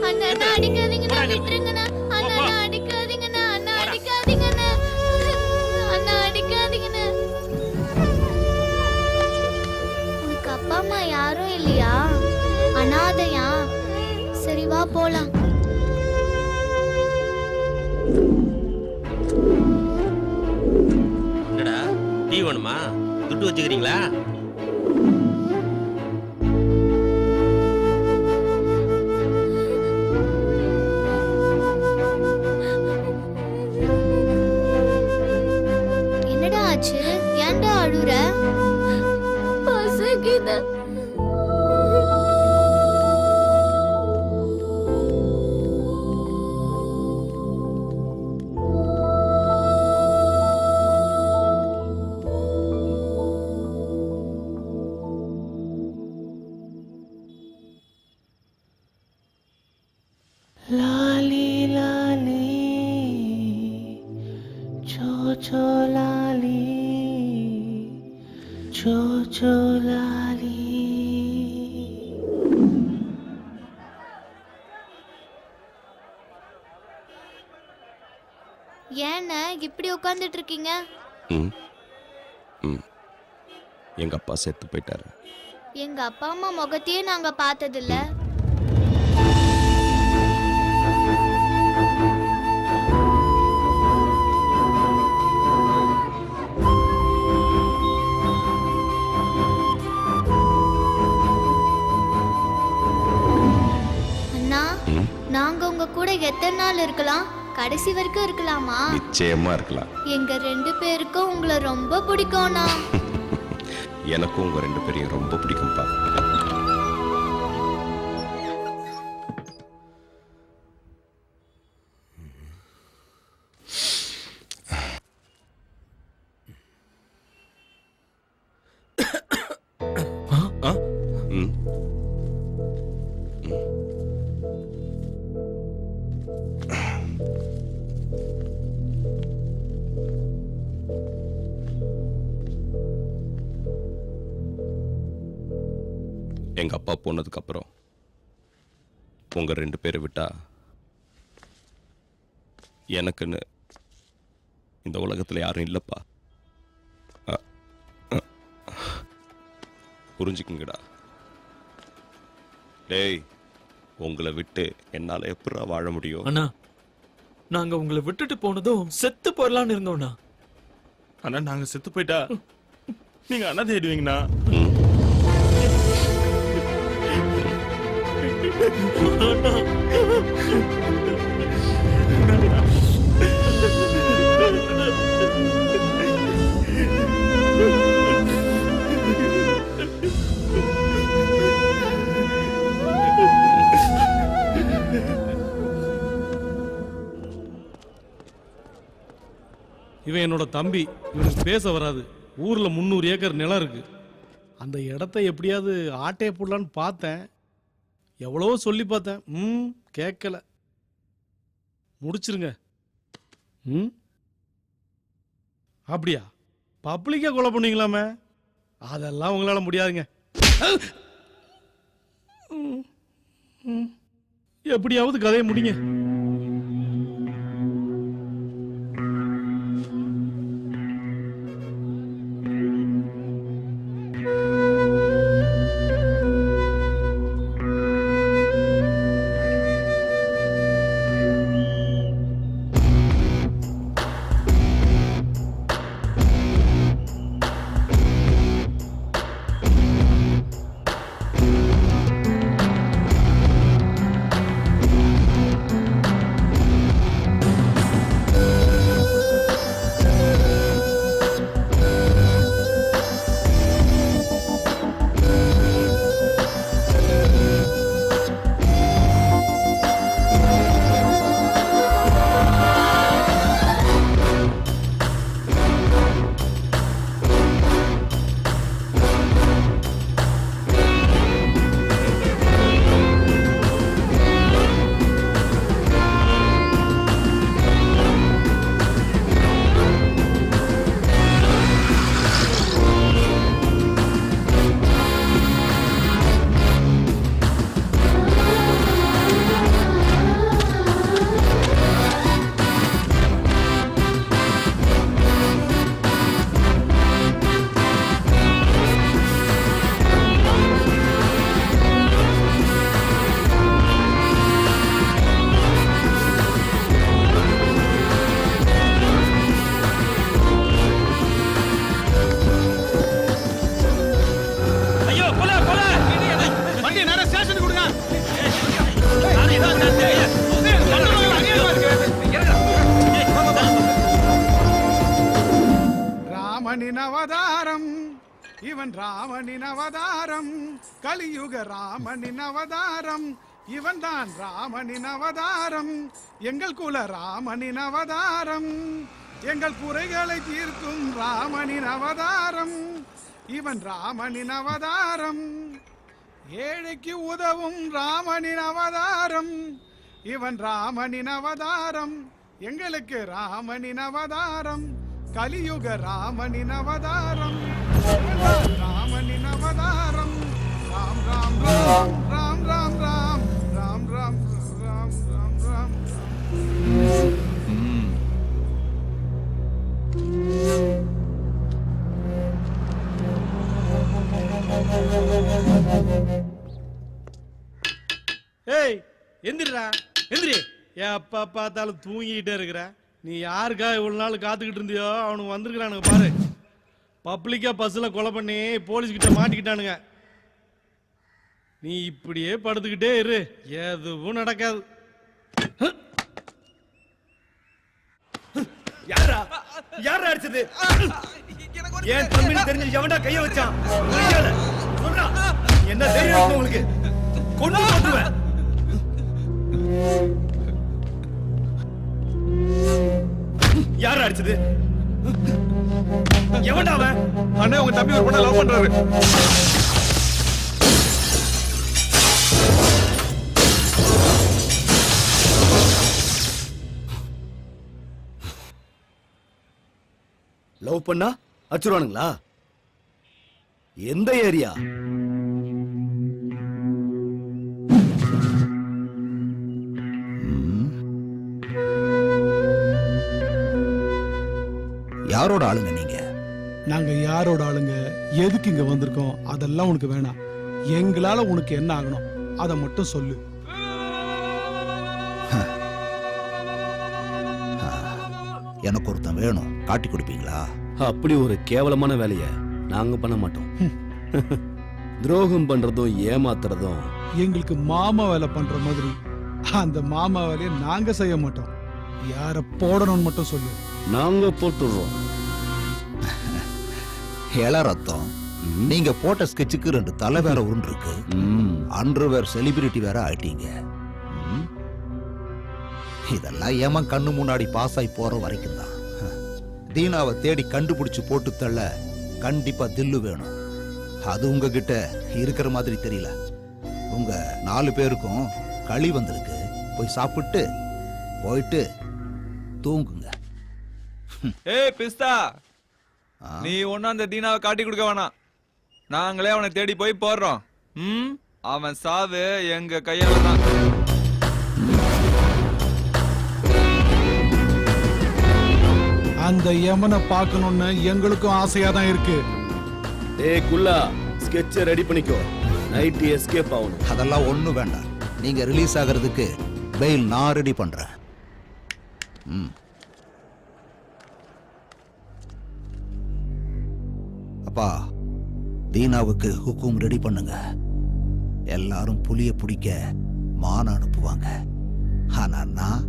அண்ணா அடிக்காதீங்கண்ணா, விட்டுருங்கண்ணா. அண்ணா அடிக்காதீங்கண்ணா, அண்ணா அடிக்காதீங்க. போலாம். என்னடா டீ வேணுமா? துட்டு வச்சுக்கிறீங்களா? என்னடா ஆச்சு? ஏன்டா அழுற? பசிக்குது. லாலி லாலி சோ சோ லாலி சோ சோ லாலி. ஏன்னா இப்படி உட்கார்ந்துட்டு இருக்கீங்க? எங்க அப்பா செத்து போயிட்டாரு. எங்க அப்பா அம்மா முகத்தையே நாங்க பார்த்ததில்ல. அண்ணா, நாங்க உங்க கூட எத்தனை நாள் இருக்கலாம்? கடைசி வரைக்கும் இருக்கலாமா? நிச்சயமா இருக்கலாம். எங்க 2 பேருக்கும் உங்களை ரொம்ப பிடிக்கும்ண்ணா. எனக்கும் உங்க 2 பேரையும் ரொம்ப பிடிக்கும்பா. எங்க அப்பா போனதுக்கு அப்புறம் உங்க 2 பேரை விட்டா எனக்குன்னு இந்த உலகத்துல யாரும் இல்லப்பா. புரிஞ்சுக்குங்கடா. டேய், உங்களை விட்டு என்னால எப்படா வாழ முடியும்? அண்ணா, நாங்க உங்களை விட்டுட்டு போனதும் செத்து போயிடலான்னு இருந்தோம்ண்ணா. ஆனா நாங்க செத்து போயிட்டா நீங்க அண்ணா தேடுவீங்கண்ணா. இவன் என்னோட தம்பி. இவனுக்கு பேச வராது. ஊர்ல 300 ஏக்கர் நிலம் இருக்கு. அந்த இடத்த எப்படியாவது ஆட்டைய போடலான்னு பார்த்தேன். எவ்வளவோ சொல்லி பார்த்தேன். கேட்கல. முடிச்சிருங்க. அப்படியா? பப்ளிக்கா கொலை பண்ணீங்களாமே? அதெல்லாம் உங்களால முடியாதுங்க. எப்படியாவது கதையை முடிங்க. ராமனின் அவதாரம், இவன் ராமனின் அவதாரம், கலியுக ராமனின் அவதாரம், இவன் தான் ராமனின் அவதாரம், எங்கள் குல ராமனின் அவதாரம், எங்கள் குறைகளை தீர்க்கும் ராமனின் அவதாரம், இவன் ராமனின் அவதாரம், ஏழைக்கு உதவும் ராமனின் அவதாரம், இவன் ராமனின் அவதாரம், எங்களுக்கு ராமனின் அவதாரம், கலியுக ராமனின் அவதாரம், இவன் தான் ராமனின் அவதாரம். ராம் ராம் ராம் ராம் ராம் ராம் ராம் ராம் ராம் ராம் ராம். ஏய் எந்திரா எந்திரி, எப்ப பார்த்தாலும் தூங்கிக்கிட்டே இருக்கிற. நீ யாருக்கா இவ்வளவு நாள் காத்துக்கிட்டு இருந்தியோ அவனுக்கு வந்திருக்கிறானுங்க பாரு. பப்ளிக்கா பஸ்ல கொலை பண்ணி போலீஸ் கிட்ட மாட்டிக்கிட்டானுங்க. நீ இப்படியே படுத்துக்கிட்டே இரு, எதுவும் நடக்காது. யாரா யாரா அடிச்சது? ஏன் தம்பின்னு தெரிஞ்சு எவன்டா கைய வச்சான்? சொல்றா, என்ன தெரியும் உங்களுக்கு? கொண்டு போட்டுவேன். யாரா அடிச்சது? எவன்டா அவன்? அண்ணே, உங்க தம்பி ஒரு பொண்ணை லவ் பண்றாரு. லவ் பண்ணா அடிச்சுருவானுங்களா? எந்த ஏரியா? யாரோட ஆளுங்க நீங்க? நாங்க யாரோட ஆளுங்க, எதுக்கு இங்க வந்திருக்கோம், அதெல்லாம் உனக்கு வேணாம். எங்களால உனக்கு என்ன ஆகணும் அதை மட்டும் சொல்லு. எனக்கு ஒருத்தன் வேணும், காட்டி கொடுப்பீங்களா? அப்படி ஒரு கேவலமான வேலையை நாங்க பண்ண மாட்டோம். துரோகம் பண்றதும் ஏமாத்துறதும் எங்களுக்கு மாமா வேலை பண்ற மாதிரி அந்த மாமா வேலையை நாங்க செய்ய மாட்டோம். யார போடணும்னு மட்டும் சொல்லு, நாங்க போட்டுடுறோம். ஏல ரத்தம், நீங்க போட்ட ஸ்கெட்சுக்கு 2 தலை வேற உருண்டு இருக்கு. அன்று வேற செலிபிரிட்டி வேற ஆயிட்டீங்க. இதெல்லாம் ஏமா கண்ணு முன்னாடி பாஸ் ஆகி போற வரைக்கும் தான். தீனாவை தேடி கண்டுபிடிச்சு போட்டு தள்ள கண்டிப்பா தில்லு வேணும். அது உங்ககிட்ட இருக்கிற மாதிரி தெரியல. உங்க 4 பேருக்கும் களி வந்திருக்கு. போய் சாப்பிட்டு போயிட்டு தூங்குங்க. ஏய் பிஸ்தா, நீ ஒன்னும் அந்த தீனாவை காட்டி கொடுக்க வேணாம். நாங்களே அவனை தேடி போய் போடுறோம். அவன் சாவு எங்க கையால தான். அந்த யமனை பார்க்கணும்னு எங்களுக்கும் ஆசையா தான் இருக்கு. ஏய் குல்லா, ஸ்கெட்ச் ரெடி பண்ணிக்கோ. நைட் எஸ்கேப் ஆகணும். அதெல்லாம் ஒண்ணும் வேண்டாம். நீங்க ரிலீஸ் ஆகிறதுக்கு பெயில் நான் ரெடி பண்றேன். அப்பா, தீனாவுக்கு ஹுக்கும் ரெடி பண்ணுங்க. எல்லாரும் புலிய பிடிக்க மான அனுப்புவாங்க. ஆனா நான்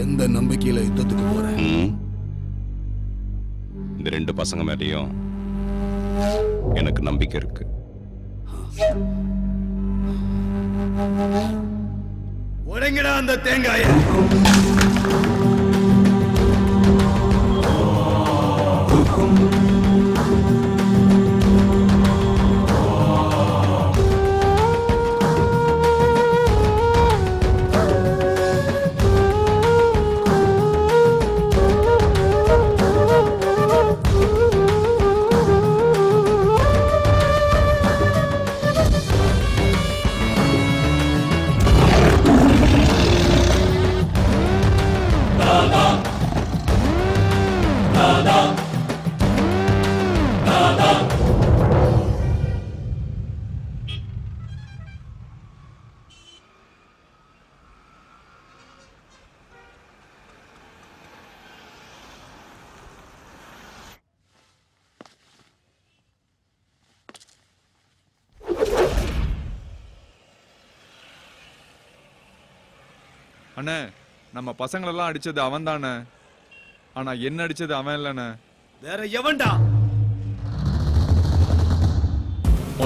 எந்த நம்பிக்கையில யுத்தத்துக்கு போறேன்? இந்த 2 பசங்க மேலேயும் எனக்கு நம்பிக்கை இருக்கு. உடைங்கடா அந்த தேங்காய. அண்ணே நம்ம பசங்களெல்லாம் அடிச்சது அவன் தானே, ஆனா என்ன அடிச்சது அவன் இல்லைண்ணே. வேற எவன்டா?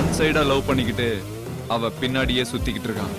ஒன் சைடா லவ் பண்ணிக்கிட்டு அவ பின்னாடியே சுத்திக்கிட்டு இருக்கான்.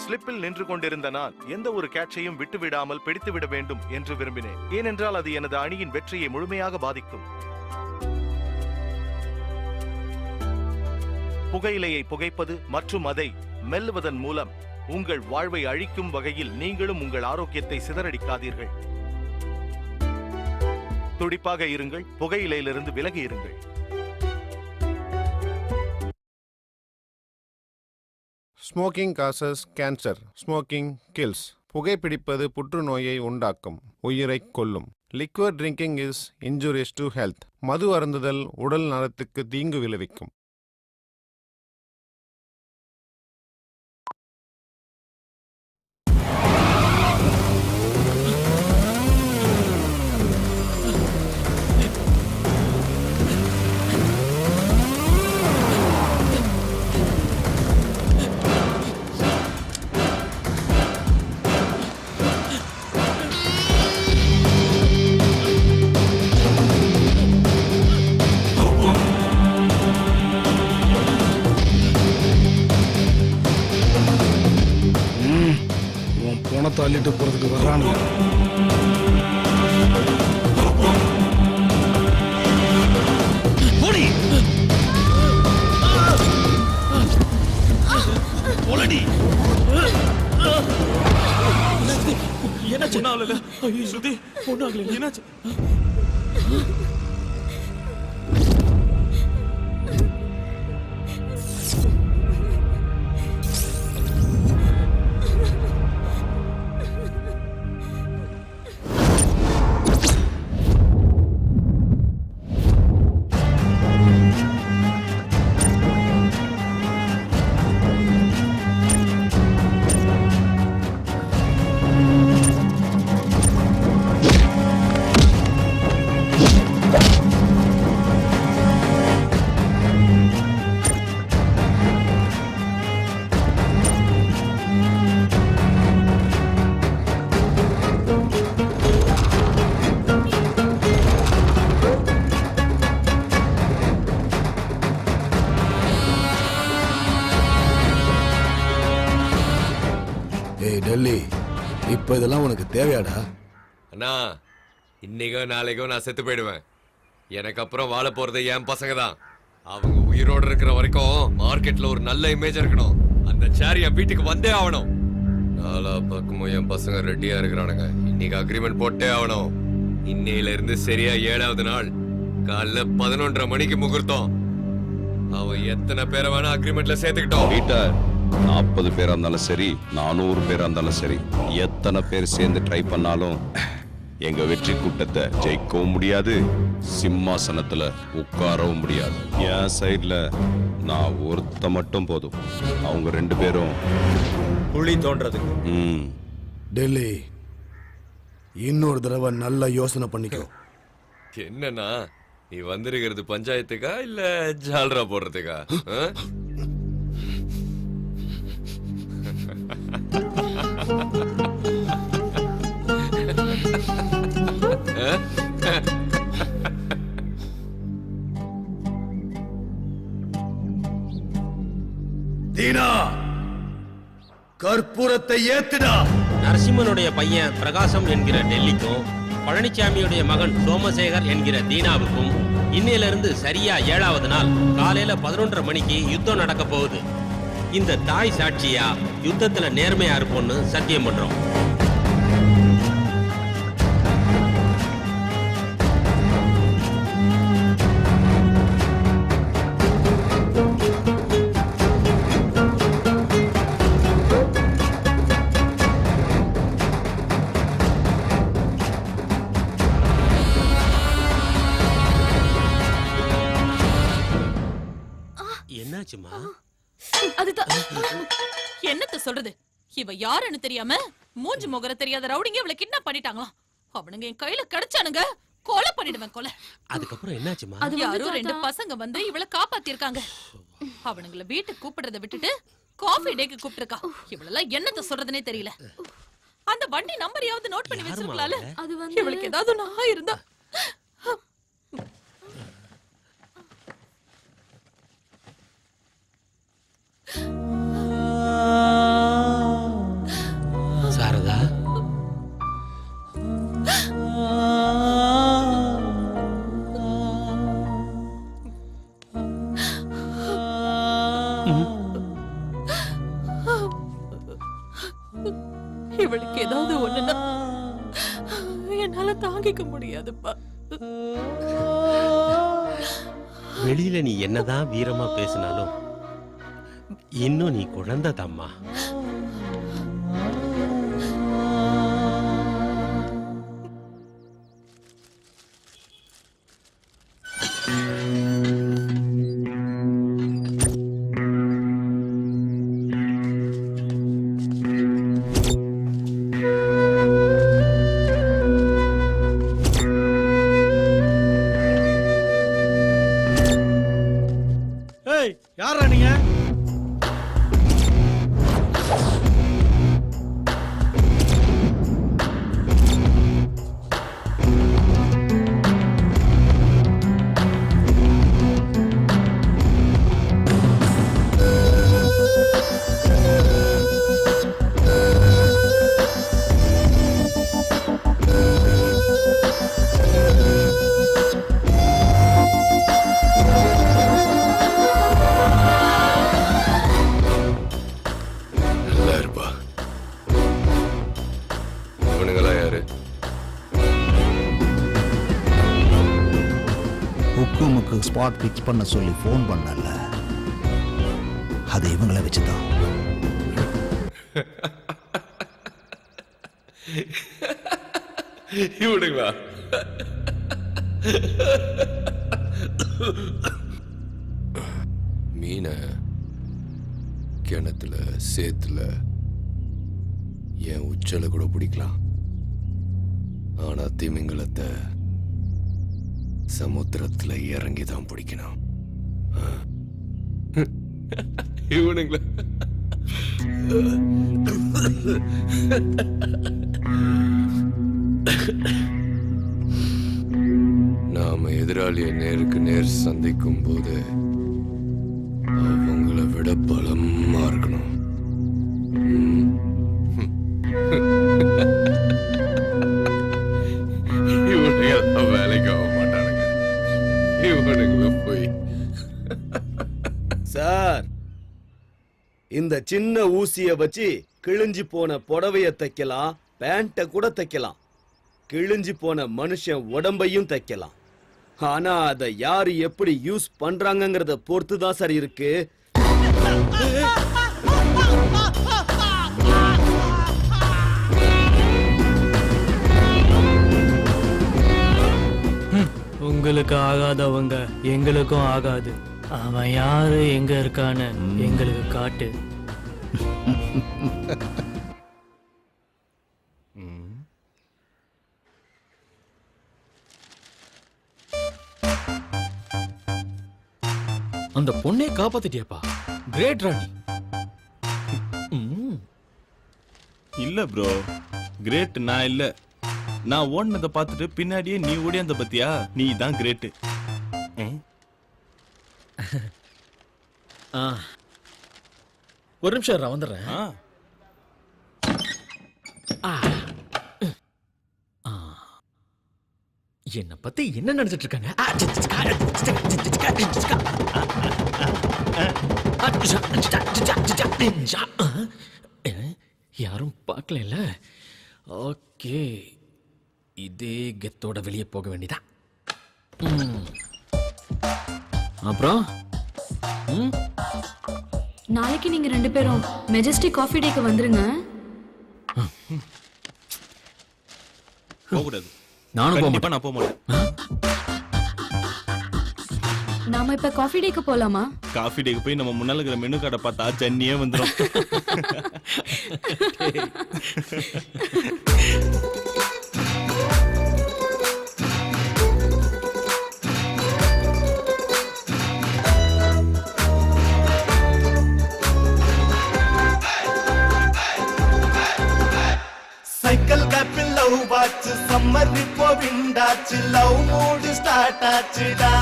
ஸ்லிப்பில் நின்று கொண்டிருந்த நான் எந்த ஒரு கேட்சையும் விட்டுவிடாமல் பிடித்துவிட வேண்டும் என்று விரும்பினேன். ஏனென்றால் அது எனது அணியின் வெற்றியை முழுமையாக பாதிக்கும். புகையிலையை புகைப்பது மற்றும் அதை மெல்லுவதன் மூலம் உங்கள் வாழ்வை அழிக்கும் வகையில் நீங்களும் உங்கள் ஆரோக்கியத்தை சிதறடிக்காதீர்கள். துடிப்பாக இருங்கள், புகையிலையிலிருந்து விலகி இருங்கள். Smoking causes cancer, smoking kills. புகைப்பிடிப்பது புற்றுநோயை உண்டாக்கும், உயிரை கொல்லும். Liquid drinking is injurious to health. மது அருந்துதல் உடல் நலத்துக்கு தீங்கு விளைவிக்கும். பணத்தை அள்ளிட்டு போறதுக்கு வர்றானுங்க. என்னாச்சு? ஸ்ருதி பொண்ணாகல, என்னாச்சு? டெல்லி, இப்ப இதெல்லாம் உனக்கு தேவையாடா? அண்ணா, இன்னைக்கோ நாளைக்கோ நான் செத்து போயிடுவேன். எனக்கு அப்புறம் வாழ போறது என் பசங்க தான். அவங்க உயிரோடு இருக்கிற வரைக்கும் மார்க்கெட்ல ஒரு நல்ல இமேஜ் இருக்கணும். அந்த சேர் என் வீட்டுக்கு வந்தே ஆகணும். நாலா பக்கமும் என் பசங்க ரெடியா இருக்கிறானுங்க. இன்னைக்கு அக்ரிமெண்ட் போட்டே ஆகணும். இன்னையில இருந்து சரியா 7வது நாள் காலைல 11:30 மணிக்கு முகூர்த்தம். அவன் எத்தனை பேரை வேணா அக்ரிமெண்ட்ல சேர்த்துக்கிட்டோம். 40 பேரா இருந்தாலும் சரி, 400 பேரா இருந்தாலும் சரி, எத்தனை பேர் சேர்ந்து ட்ரை பண்ணாலும் எங்க வெற்றி கூட்டத்தை ஜெயிக்கவும் முடியாது, சிம்மாசனத்துல உட்காரவும் முடியாது. என் சைட்ல நான் ஒருத்த மட்டும் போதும். அவங்க 2 பேரும் குழி தோன்றதுக்கு. டெல்லி, இன்னொரு தடவை நல்ல யோசனை பண்ணிக்கோ. என்னன்னா, நீ வந்திருக்கிறது பஞ்சாயத்துக்கா இல்ல ஜால்ரா போடுறதுக்கா? தீனா, கற்பூரத்தை ஏத்துடா. நரசிம்மனுடைய பையன் பிரகாசம் என்கிற டெல்லிக்கும் பழனிசாமியுடைய மகன் சோமசேகர் என்கிற தீனாவுக்கும் இன்னையிலிருந்து சரியா 7வது நாள் காலையில 11:30 மணிக்கு யுத்தம் நடக்க போகுது. இந்த தாய் சாட்சியா யுத்தத்துல நேர்மையா இருப்போம்னு சத்தியம் பண்றோம். என்னாச்சுமா? அதுதான் என்னத்த சொல்றது, இவ யாருன்னு தெரியாம மூஞ்சி முகர தெரியாத ரவுடிங்க இவளை கிட்னாப் பண்ணிட்டாங்களாம். அவனுங்க என் கையில கிடைச்சானுங்க, கொலை பண்ணிடுவேன் கொலை. அதுக்கப்புறம் என்னாச்சுமா? அது யாரோ 2 பசங்க வந்து இவளை காப்பாத்திருக்காங்க. அவனுங்களை வீட்டுக்கு கூப்பிடுறத விட்டுட்டு காஃபி டேக்கு கூப்பிட்டுருக்கா. இவளெல்லாம் என்னத்த சொல்றதுனே தெரியல. அந்த வண்டி நம்பரையாவது நோட் பண்ணி வச்சிருக்கலாம்ல. இவளுக்கு ஏதாவது நான் இருந்தா. சாரதா, இவளுக்கு ஏதாவது ஒண்ணுன்னா என்னால தாங்கிக்க முடியாதுப்பா. வெளியில நீ என்னதான் வீரமா பேசினாலும் இன்னும் நீ குழந்தை தாம்மா. ஏய், யாரா நீங்க? ஹுக்குமுக்கு ஸ்பாட் பிக்ஸ் பண்ண சொல்லி ஃபோன் பண்ணல, அது இவங்கள வச்சுதான். இவனுங்களா? மீனை கிணத்துல சேத்துல என் உச்சல கூட பிடிக்கலாம், ஆனா திமிங்கலத்தை சமுத்திரத்துல இறங்கி தான் பிடிக்கணும். இவனுங்கள நாம எதிராளியை நேருக்கு நேர் சந்திக்கும் போது அவங்கள விட பலமா இருக்கணும். இவனுங்க வேலைக்கு ஆக மாட்டானுங்க. இவனுங்கள போய் சார், இந்த சின்ன ஊசிய வச்சு கிழிஞ்சு போன புடவைய தைக்கலாம், பேண்ட கூட தைக்கலாம், கிழிஞ்சு போன மனுஷன் உடம்பையும் தைக்கலாம். ஆனா அதை யாரு எப்படி யூஸ் பண்றாங்கங்கறத பொறுத்து தான் சார் இருக்கு. உங்களுக்கு ஆகாதவங்க எங்களுக்கும் ஆகாது. அவன் யாரு எங்க இருக்கான்னு எங்களுக்கு காட்டு. அந்த பொண்ணே காப்பாத்திட்டியாப்பா, கிரேட் ராணி. இல்ல ப்ரோ, கிரேட் நான் இல்ல. நான் ஓடினதை பார்த்துட்டு பின்னாடியே நீ ஓடியாந்த பத்தியா, நீ தான் கிரேட். ஒரு நிமிஷம் வந்துடுறேன். என்ன பத்தி என்ன நினைச்சிட்டு இருக்காங்க? யாரும் பார்க்கல. ஓகே, இதே கெத்தோட வெளியே போக வேண்டியதான். அப்புறம் நாளைக்கு நீங்க 2 பேரும் மெஜஸ்டிக் காஃபி டேக்கு வந்துருங்க. போகக்கூடாது. நானும் கண்டிப்பா நான் போக மாட்டேன். நாம இப்ப காஃபி டேக்கு போலாமா? காஃபி டேக்கு போய் நம்ம முன்னால இருக்கிற மெனு கார்டை பார்த்தா ஜன்னியே வந்துடும். சைக்கிள் கேப்பில் லவ் வாச்சு சம்மர் இப்போ விண்டாச்சு லவ் மூடு ஸ்டார்ட் ஆச்சுடா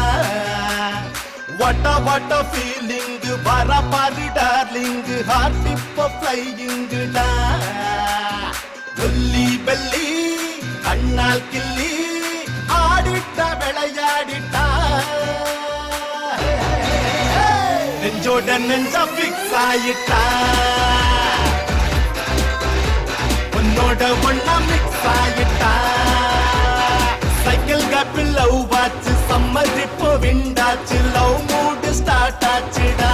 வாட்ட ஃபீலிங் வர பாரு டார்லிங் ஹார்ட் இப்போ ஃப்ளையிங்குடா ஒல்லி பெல்லி கண்ணால் கிள்ளி ஆடிட்ட விளையாடிட்டா நெஞ்சோட நெஞ்சா ஃபிக்ஸ் ஆயிட்டா உன்னோட ஒண்ணா மிக்ஸ் ஆயிட்டா சைக்கிள் கேப்பில் லவ் வாச்சு சம்மர் இப்போ விண்டாச்சு லவ் மூடு ஸ்டார்ட் ஆச்சுடா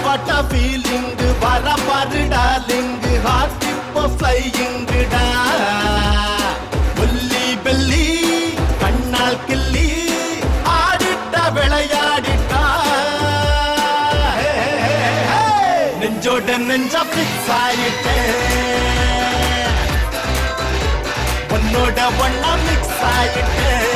வாட்ட ஃபீலிங் வர பாரு டார்லிங் ஹார்ட் இப்போ ஃப்ளையிங்குடா ஒல்லி பெல்லி கண்ணால் கிள்ளி ஆடிட்ட விளையாடிட்டா நெஞ்சோட நெஞ்சா பிக்ஸ் ஆயிட்டேன் உன்னோட ஒண்ணா மிக்ஸ் ஆயிட்டேன்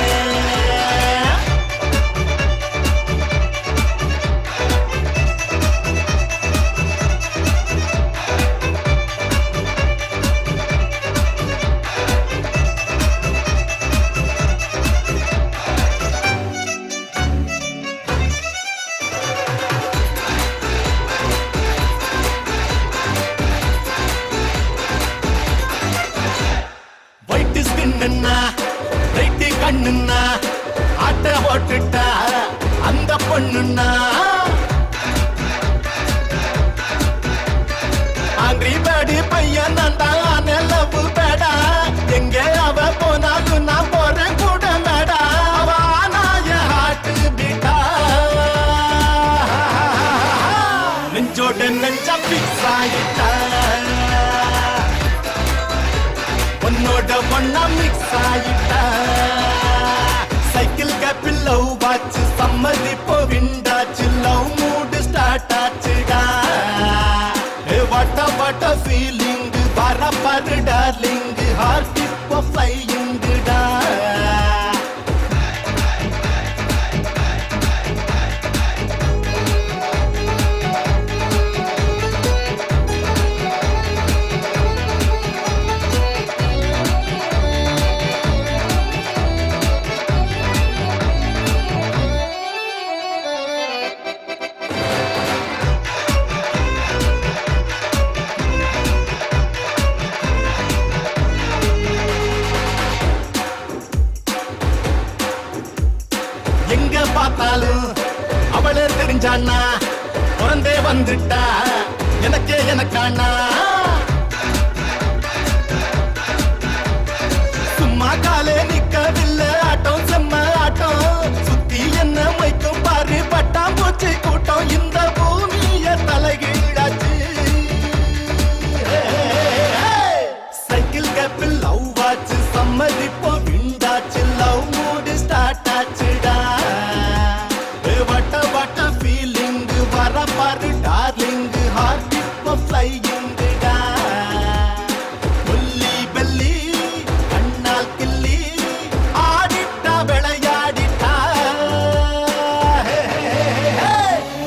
கண்ணுன்னா ஆட்ட ஓட்டுட்டா அந்த பொண்ணுன்னா ஆங்கிரி பேடி பையன் நான் தான் லவ் பேடா எங்க அவ போனாலும் நான் போறேன் கூட மேடா அவ ஆனாய ஹார்ட் பீட்டா நெஞ்சோட நெஞ்சா பிக்ஸ் ஆயிட்டா உன்னோட ஒண்ணா மிக்ஸ் ஆயிட்டா சைக்கிள் கேப்பில் லவ் வாச்சு சம்மர் இப்போ விண்டாச்சு லவ் மூடு ஸ்டார்ட் ஆச்சுடா வாட்ட ஃபீலிங் வர பாரு டார்லிங் ஹார்ட் இப்போ ஃப்ளையிங்குடா எங்க பார்த்தாலும் அவளே தெரிஞ்சானா பிறந்தே வந்துட்டா எனக்கே எனக்கானா சும்மா காலே நிக்கவில்லை ஆட்டம் செம்ம ஆட்டம் சுத்தி என்ன மைக்கும் பாரு பட்டாம்பூச்சி கூட்டம் இந்த பூமிய தலைகீழாச்சு சைக்கிள் கேப்பில் லவ் வாச்சு சம்மர் இப்போ விண்டாச்சு லவ் மூடு ஸ்டார்ட் ஆச்சுடா வாட்ட ஃபீலிங் வர பாரு டார்லிங் ஹார்ட் இப்போ ஃப்ளையிங்குடா ஒல்லி பெல்லி கண்ணால் கிள்ளி ஆடிட்டா விளையாடிட்டா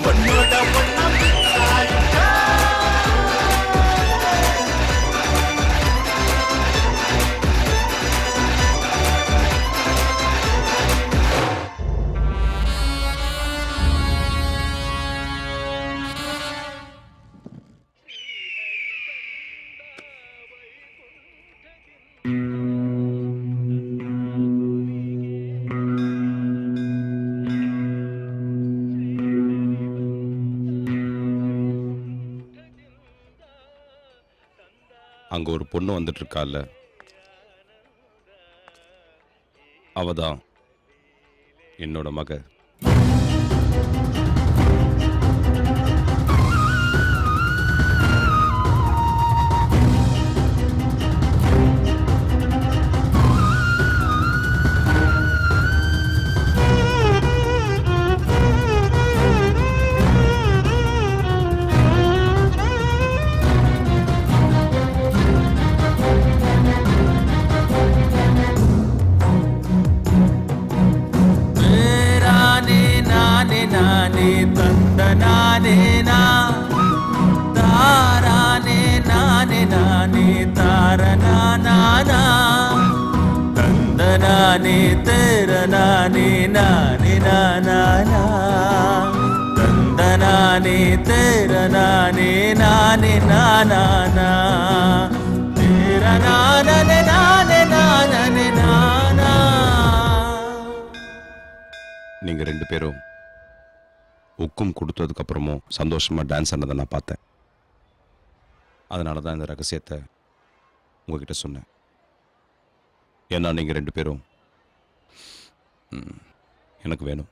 உன்னோட ஒண்ணா மிக்ஸ் ஆயிட்டா அங்க ஒரு பொண்ணு வந்துட்டு இருக்கால, அவதான் என்னோட மக. நீங்க ரெண்டு பேரும் உக்கும் கொடுத்ததுக்கு அப்புறமும் சந்தோஷமா டான்ஸ் ஆனதை நான் பார்த்தேன். அதனால தான் இந்த ரகசியத்தை உங்ககிட்ட சொன்னேன். ஏன்னா நீங்க ரெண்டு பேரும் எனக்கு வேணும்.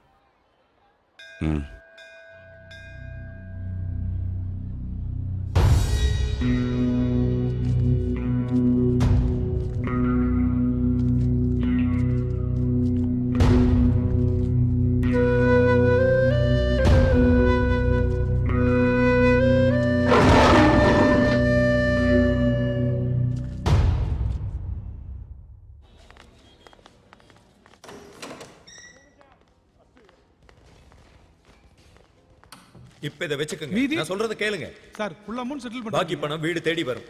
இப்ப இதை வச்சுக்கோங்க. மீதி? நான் சொல்றத கேளுங்க. சார் ஃபுல் அமௌண்ட் செட்டில் பண்ணி பாக்கி பணம் வீடு தேடி வரும்.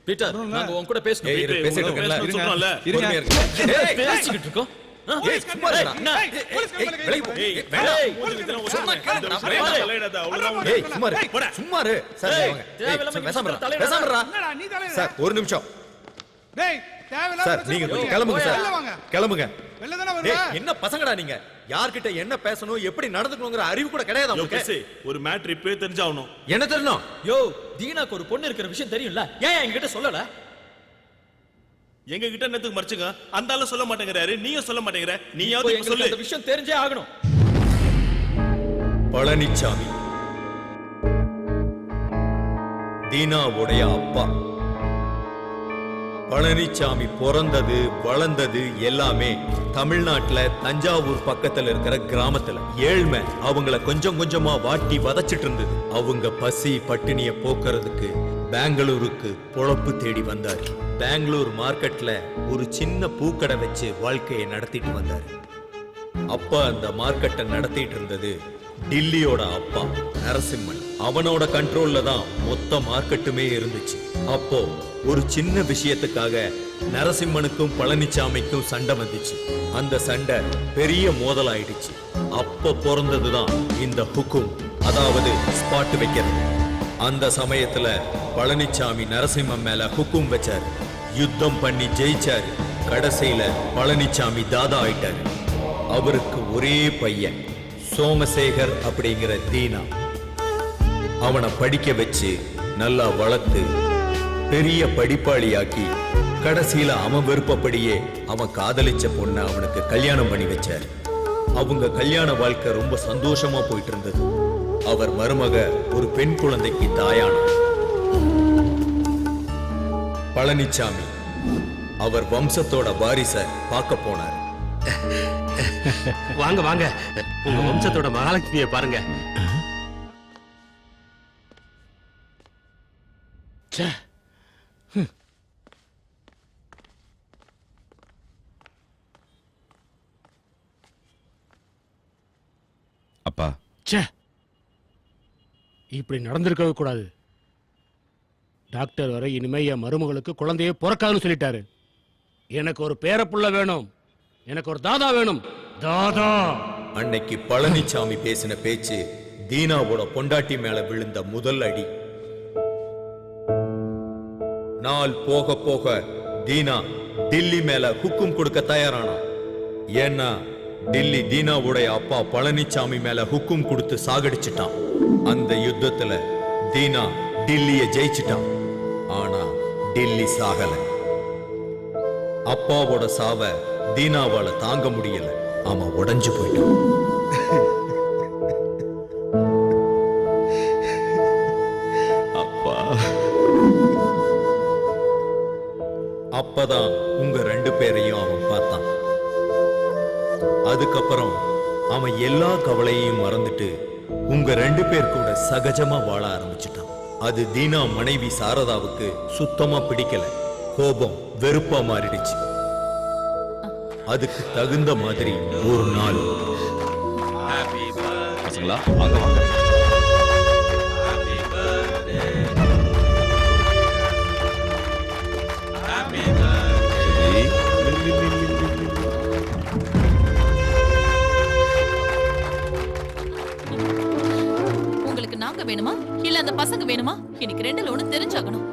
பீட்டர், நாங்க உன் கூட பேசணும். ஏய், இரு, பேசிட்டு இருக்கேன்ல. சொல்றோம்ல. பொறுமையா இருங்க. ஏய், பேசிக்கிட்டு இருக்கோம். ஏய், சும்மா இருடா. விலகி போ. ஏய், சும்மா கேளுடா. ஏய், சும்மா இரு. சும்மா இரு. சார், வாங்க. ஏய், பேசாம இரு. பேசாம இருடா. சார், ஒரு நிமிஷம். டேய் தேவையில்லாம சார், நீங்க கொஞ்சம் கிளம்புங்க சார். வெளில வாங்க. கிளம்புங்க. வெளில தான ஏய், வருவ. என்ன பசங்கடா நீங்க? யார்கிட்ட என்ன பேசணும், எப்படி நடந்துக்கணும்ங்கற அறிவு கூட கிடையாது உங்களுக்கு. ஒரு மேட்டர் இப்பவே தெரிஞ்சாகணும். என்ன தெரியணும்? யோ, தீனாக்கு ஒரு பொண்ணு இருக்கிற விஷயம் தெரியும்ல, ஏன் என்கிட்ட சொல்லல? எங்க கிட்ட என்னத்துக்கு மறைச்சுங்க? அந்த ஆளு சொல்ல மாட்டேங்கிறாரு, நீங்க சொல்ல மாட்டேங்கிற. இப்போ நீயாவது எங்களுக்கு சொல்லு. அந்த விஷயம் தெரிஞ்சே ஆகணும். பழனிச்சாமி தீனாவுடைய அப்பா. பழனிச்சாமி பிறந்தது வளர்ந்தது எல்லாமே தமிழ்நாட்டுல தஞ்சாவூர் பக்கத்துல இருக்கிற கிராமத்துல. ஏழ்மை அவங்கள கொஞ்சம் கொஞ்சமா வாட்டி வதச்சிட்டு இருந்தது. அவங்க பசி பட்டினிய போக்குறதுக்கு பெங்களூருக்கு பொழப்பு தேடி வந்தார். பெங்களூர் மார்க்கெட்ல ஒரு சின்ன பூக்கடை வச்சு வாழ்க்கையை நடத்திட்டு வந்தார். அப்ப அந்த மார்க்கெட்டை நடத்திட்டு இருந்தது டில்லியோட அப்பா நரசிம்மன். அவனோட கண்ட்ரோல்ல தான் மொத்த மார்க்கெட்டுமே இருந்துச்சு. அப்போ ஒரு சின்ன விஷயத்துக்காக நரசிம்மனுக்கும் பழனிச்சாமிக்கும் சண்டை வந்துச்சு. அந்த சண்டை பெரிய மோதல் ஆயிடுச்சு. அப்ப பிறந்ததுதான் இந்த ஹுக்கும், அதாவது ஸ்பாட் வைக்கிறது. அந்த சமயத்துல பழனிச்சாமி நரசிம்மன் மேல ஹுக்கும் வச்சாரு. யுத்தம் பண்ணி ஜெயிச்சாரு. கடைசியில பழனிச்சாமி தாதா ஆயிட்டாரு. அவருக்கு ஒரே பையன் சோமசேகர் அப்படிங்கிற தீனா. அவனை படிக்க வச்சு நல்லா வளர்த்து பெரிய படிப்பாளியாக்கி கடைசியில அவன் விருப்பப்படியே அவன் காதலிச்ச பொண்ணை அவனுக்கு கல்யாணம் பண்ணி வச்சார். அவங்க கல்யாண வாழ்க்கை ரொம்ப சந்தோஷமா போயிட்டு இருந்தது. அவர் மருமக ஒரு பெண் குழந்தைக்கு தாயானார். பழனிச்சாமி அவர் வம்சத்தோட வாரிசை பார்க்க போனார். வாங்க வாங்க, உங்க வம்சத்தோட மகாலட்சுமியை பாருங்க. அப்பா, இப்படி நடந்திருக்கவே கூடாது. டாக்டர் வரை இனிமே என் மருமகளுக்கு குழந்தையே பிறக்காதுன்னு சொல்லிட்டாரு. எனக்கு ஒரு பேரப்புள்ள வேணும், எனக்கு ஒரு தாதா வேணும். தாதா. அன்னைக்கு பழனிச்சாமி பேசின பேச்சு தீனாவோட பொண்டாட்டி மேல விழுந்த முதல் அடி. நாள் போக போக தீனா டில்லி மேல ஹுக்கும் கொடுக்க தயாரானா. ஏன்னா டில்லி தீனாவுடைய அப்பா பழனிச்சாமி மேல ஹுக்கும் கொடுத்து சாகடிச்சிட்டான். அந்த யுத்தத்துல தீனா டில்லிய ஜெயிச்சிட்டான். ஆனா டெல்லி சாகல. அப்பாவோட சாவ தீனாவால தாங்க முடியல. அவன் உடைஞ்சு போயிட்டான். அப்பா. அப்பதான் உங்க 2 பேரையும் அவன் பார்த்தான். அதுக்கப்புறம் அவன் எல்லா கவலையையும் மறந்துட்டு உங்க 2 பேர் கூட சகஜமா வாழ ஆரம்பிச்சுட்டான். அது தீனா மனைவி சாரதாவுக்கு சுத்தமா பிடிக்கல. கோபம் வெறுப்பா மாறிடுச்சு. அதுக்கு தகுந்த மாதிரி ஒரு நாள் பசங்களா வாங்க வாங்க. உங்களுக்கு நாங்க வேணுமா இல்ல அந்த பசங்க வேணுமா? இன்னைக்கு 2ல ஒண்ணு தெரிஞ்சாகணும்.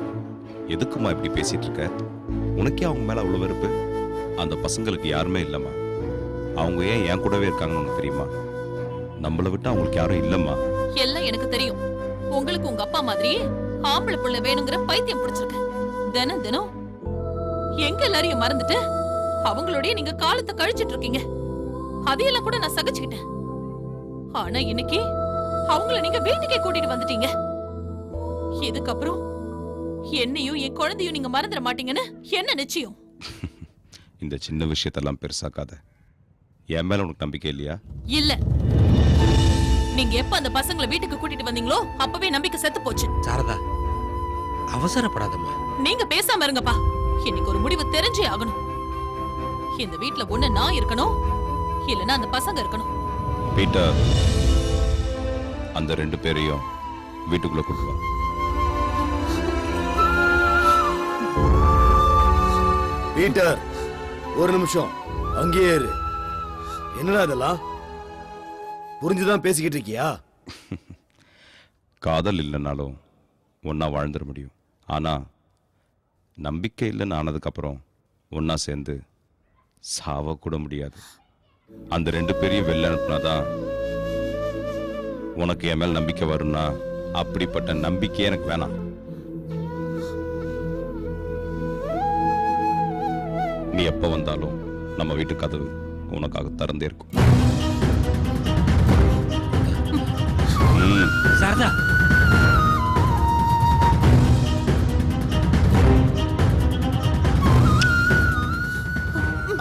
எதுக்குமா இப்படி பேசிட்டு இருக்க? உனக்கே அவங்க மேல அவ்வளவு வெறுப்பு? அந்த பசங்களுக்கு யாருமே இல்லம்மா. அவங்க ஏன் என் கூடவே இருக்காங்கன்னு உனக்கு தெரியுமா? நம்மளை விட்டு அவங்களுக்கு யாரும் இல்லம்மா. எல்லாம் எனக்கு தெரியும். உங்களுக்கு உங்க அப்பா மாதிரி ஆம்பளை புள்ள வேணுங்கிற பைத்தியம் பிடிச்சிருக்கு. தினம் தினம் எங்க எல்லாரையும் மறந்துட்டு அவங்களோடய நீங்க காலத்தை கழிச்சிட்டு இருக்கீங்க. அதையெல்லாம் கூட நான் சகிச்சுக்கிட்டேன். ஆனா இன்னைக்கு அவங்கள நீங்க வீட்டுக்கே கூட்டிட்டு வந்துட்டீங்க. இதுக்கப்புறம் என்னையும் என் குழந்தையும் நீங்க மறந்துட மாட்டீங்கன்னு என்ன நிச்சயம்? இந்த சின்ன விஷயத்தெல்லாம் பெருசாக்காத. என் மேல உனக்கு நம்பிக்கை இல்லையா? இல்ல. நீங்க எப்ப அந்த பசங்களை வீட்டுக்கு கூட்டிட்டு வந்தீங்களோ அப்பவே நம்பிக்கை செத்து போச்சு. சாரதா, அவசரப்படாதம்மா. நீங்க பேசாம இருங்கப்பா. இன்னைக்கு ஒரு முடிவு தெரிஞ்சே ஆகணும். இந்த வீட்ல ஒண்ணு நான் இருக்கணும், இல்லனா அந்த பசங்க இருக்கணும். பீட்டர், அந்த 2 பேரையும் வீட்டுக்குள்ள கூட்டு வா. பீட்டர், ஒரு நிமிஷம் அங்கேயே இரு. என்னடா இதெல்லாம்? புரிஞ்சுதான் பேசிக்கிட்டு இருக்கியா? காதல் இல்லைனாலும் ஒன்னா வாழ்ந்துட முடியும். ஆனா நம்பிக்கை இல்லைன்னு ஆனதுக்கப்புறம் ஒன்னா சேர்ந்து சாவ கூட முடியாது. அந்த 2 பேரையும் வெளில அனுப்புனாதான் உனக்கு என் மேல் நம்பிக்கை வரும்னா அப்படிப்பட்ட நம்பிக்கையே எனக்கு வேணாம். நீ எப்ப வந்தாலும் நம்ம வீட்டு கதவு உனக்காக திறந்தே இருக்கும். சாரதா,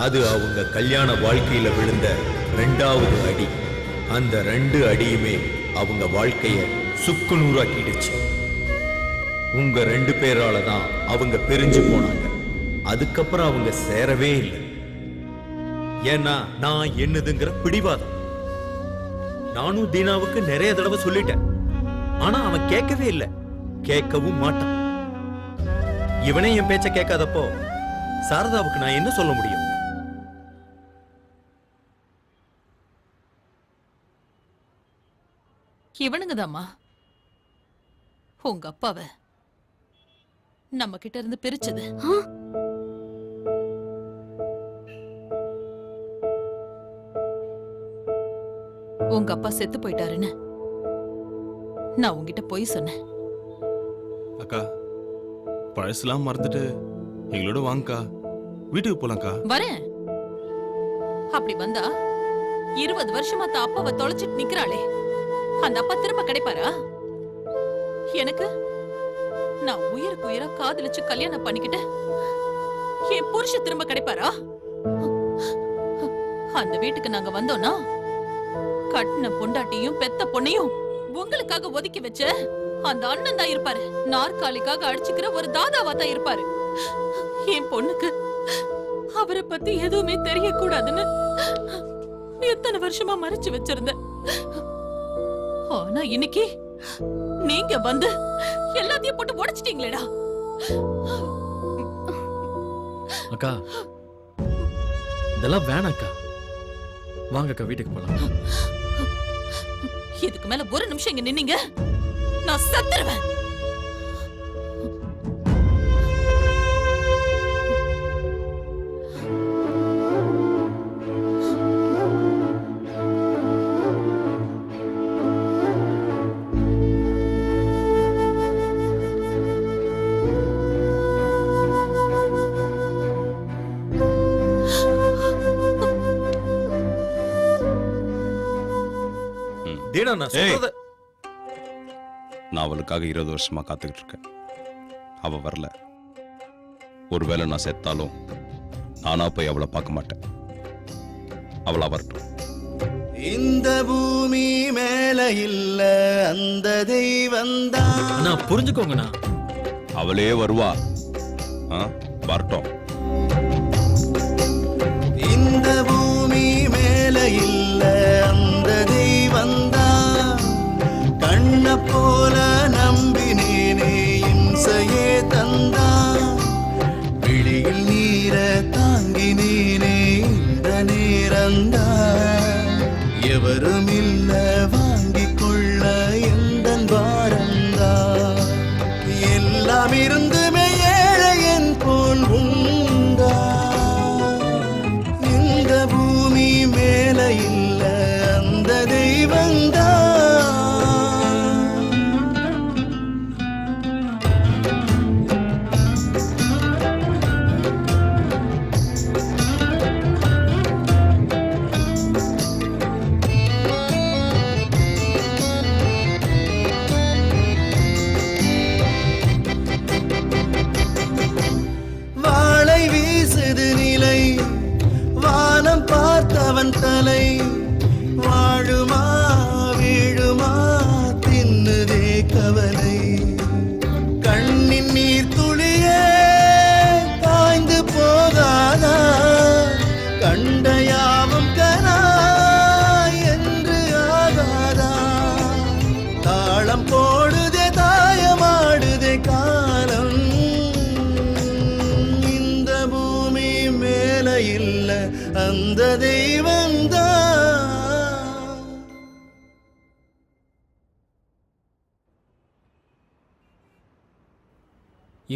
அது அவங்க கல்யாண வாழ்க்கையில விழுந்த 2வது அடி. அந்த 2 அடியுமே அவங்க வாழ்க்கைய சுக்குநூறாக்கிடுச்சு. உங்க 2 பேரால தான் அவங்க பிரிஞ்சு போனாங்க. அதுக்கப்புறம் அவங்க சேரவே இல்லை. ஏன்னா நான் என்னதுங்கிற பிடிவாதம். நானும் தீனாவுக்கு நிறைய தடவை சொல்லிட்டேன். ஆனா அவன் கேட்கவே இல்லை, கேட்கவும் மாட்டான். இவனே என் பேச்ச கேட்காதப்போ சாரதாவுக்கு நான் என்ன சொல்ல முடியும்? இவனுங்கதாம்மா உங்க அப்பாவை நம்ம கிட்ட இருந்து பிரிச்சது. உங்க அப்பா செத்து போயிட்டாருன்னு நான் உங்ககிட்ட போய் சொன்னேன். அக்கா, பழசெல்லாம் மறந்துட்டு எங்களோட வாங்கக்கா, வீட்டுக்கு போலாம்க்கா. வரேன். அப்படி வந்தா 20 வருஷமா தான் அப்பாவை தொலைச்சிட்டு நிக்கிறாளே, அந்த அப்பா திரும்ப கிடைப்பாரா? எனக்கு நான் உயிருக்கு உயிரா காதலிச்சு கல்யாணம் பண்ணிக்கிட்டு என் புருஷ திரும்ப கிடைப்பாரா? அந்த வீட்டுக்கு நாங்க வந்தோம்னா கட்டின பொண்டாட்டியும் பெத்த பொண்ணையும் உங்களுக்காக ஒதுக்கி வச்ச அந்த அண்ணன் தான் இருப்பாரு. நாற்காலிக்காக அடிச்சுக்கிற ஒரு தாதாவா தான் இருப்பாரு. என் பொண்ணுக்கு அவரை பத்தி எதுவுமே தெரியக்கூடாதுன்னு எத்தனை வருஷமா மறைச்சு வச்சிருந்த. ஆனா இன்னைக்கு நீங்க வந்து எல்லாத்தையும் போட்டு உடைச்சிட்டீங்களேடா. அக்கா, இதெல்லாம் வேணாக்கா. வாங்கக்கா, வீட்டுக்கு போலாம். இதுக்கு மேல ஒரு நிமிஷம் இங்க நின்னீங்க நான் செத்துருவேன். தீனா நான் சொல்றத நான் அவளுக்காக 20 வருஷமா காத்துக்கிட்டு இருக்கேன். அவ வரல. ஒருவேளை நான் செத்தாலும் நானா போய் அவளை பார்க்க மாட்டேன். அவளா வரட்டும். இந்த பூமி மேல இல்ல அந்த தெய்வந்தான். நான் புரிஞ்சுக்கோங்கண்ணா. அவளே வருவா. வரட்டும். இந்த பூமி மேல இல்ல அந்த தெய்வந்தான். கண்ண போல நம்பினேனே இம்சையே தந்தான். விழியில் நீர தாங்கினேனே இந்த நேரந்தான். எவரும் இல்ல வாங்கிக் கொள்ள எந்தன் பாரந்தான். எல்லாம் இருந்துமே ஏழையன் போல் உண்டா. இந்த பூமி மேல இல்ல அந்த தெய்வந்தான். வாளை வீசுது நிலை வானம் பார்த்தவன் தலை. வாழுமா வீழுமா தின்னுதே கவலை. கண்ணின் நீர் துளியே காய்ந்து போகாதா. கண்ட யாவும் கனா என்று ஆகாதா. தாளம் போடுதே தாயமாடுதே காலம். இந்த பூமி மேல இல்ல அந்த தெய்வந்தான்.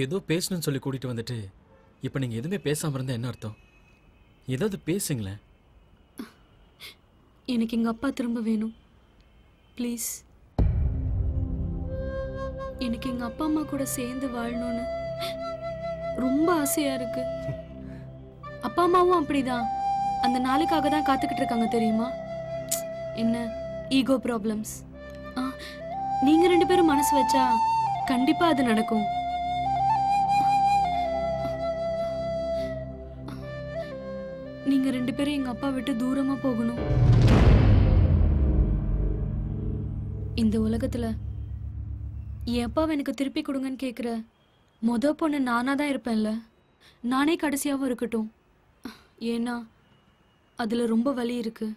ஏதோ பேசணும்னு சொல்லி கூட்டிட்டு வந்துட்டு இப்ப நீங்க எதுவுமே பேசாம இருந்தா என்ன அர்த்தம்? ஏதாவது பேசுங்களேன். எனக்கு எங்க அப்பா திரும்ப வேணும் ப்ளீஸ். எனக்கு எங்க அப்பா அம்மா கூட சேர்ந்து வாழணும்னு ரொம்ப ஆசையா இருக்கு. அப்பா அம்மாவும் அப்படிதான். அந்த நாளுக்காக தான் காத்துக்கிட்டு இருக்காங்க தெரியுமா? என்ன ஈகோ ப்ராப்ளம்ஸ். நீங்க 2 பேரும் மனசு வச்சா கண்டிப்பா அது நடக்கும். நீங்க 2 பேரும் எங்க அப்பா விட்டு தூரமா போகணும். இந்த உலகத்துல என் அப்பாவை எனக்கு திருப்பி கொடுங்கன்னு கேக்குற மொத பொண்ணு நானா தான் இருப்பேன்ல. நானே கடைசியாவும் இருக்கட்டும். ஏன்னா அதுல ரொம்ப வலி இருக்கு.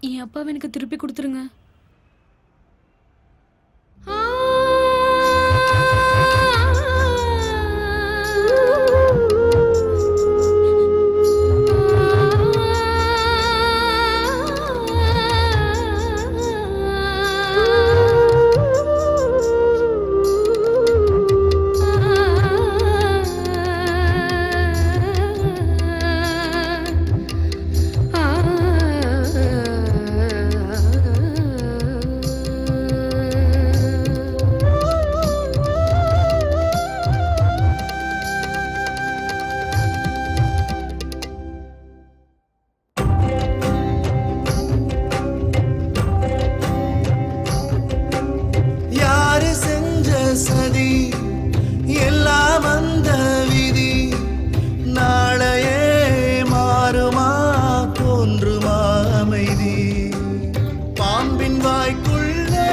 என் அப்பாவை எனக்கு திருப்பி கொடுத்துருங்க. சதி எல்லாம் அந்த விதி. நாளையே மாறுமா தோன்றுமா அமைதி. பாம்பின் வாய்க்குள்ளே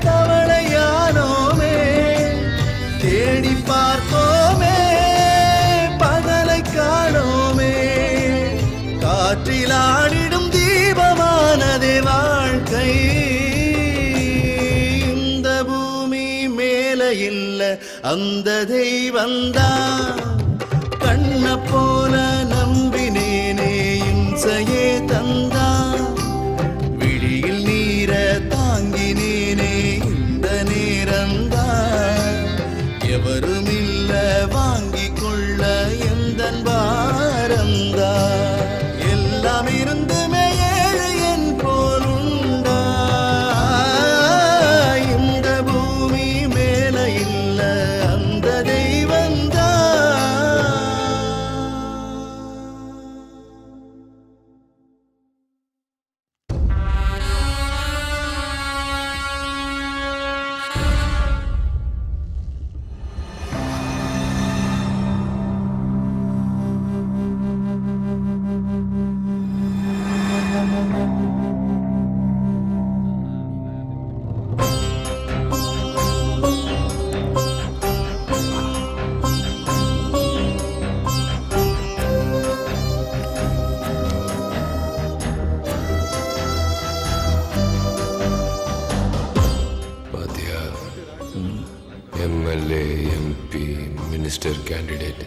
தவளையானோமே. தேடி பார்த்தோமே பகலை காணோமே. காற்றில் ஆடிடும் தீபமானதே வாழ்க்கை. இல்ல அந்த தெய்வந்தான். கண்ண போல நம்பினேனே இம்சையே தந்தான். விழியில் நீர தாங்கினேனே இந்த நேரந்தான். எவரும் இல்ல வாங்கிக் கொள்ள எந்தன் பாரந்தான். எல்லாம் இருந்துமே ஏழையன் போலுண்டா. இந்த பூமி மேல இல்ல அந்த தெய்வந்தான். Minister candidate.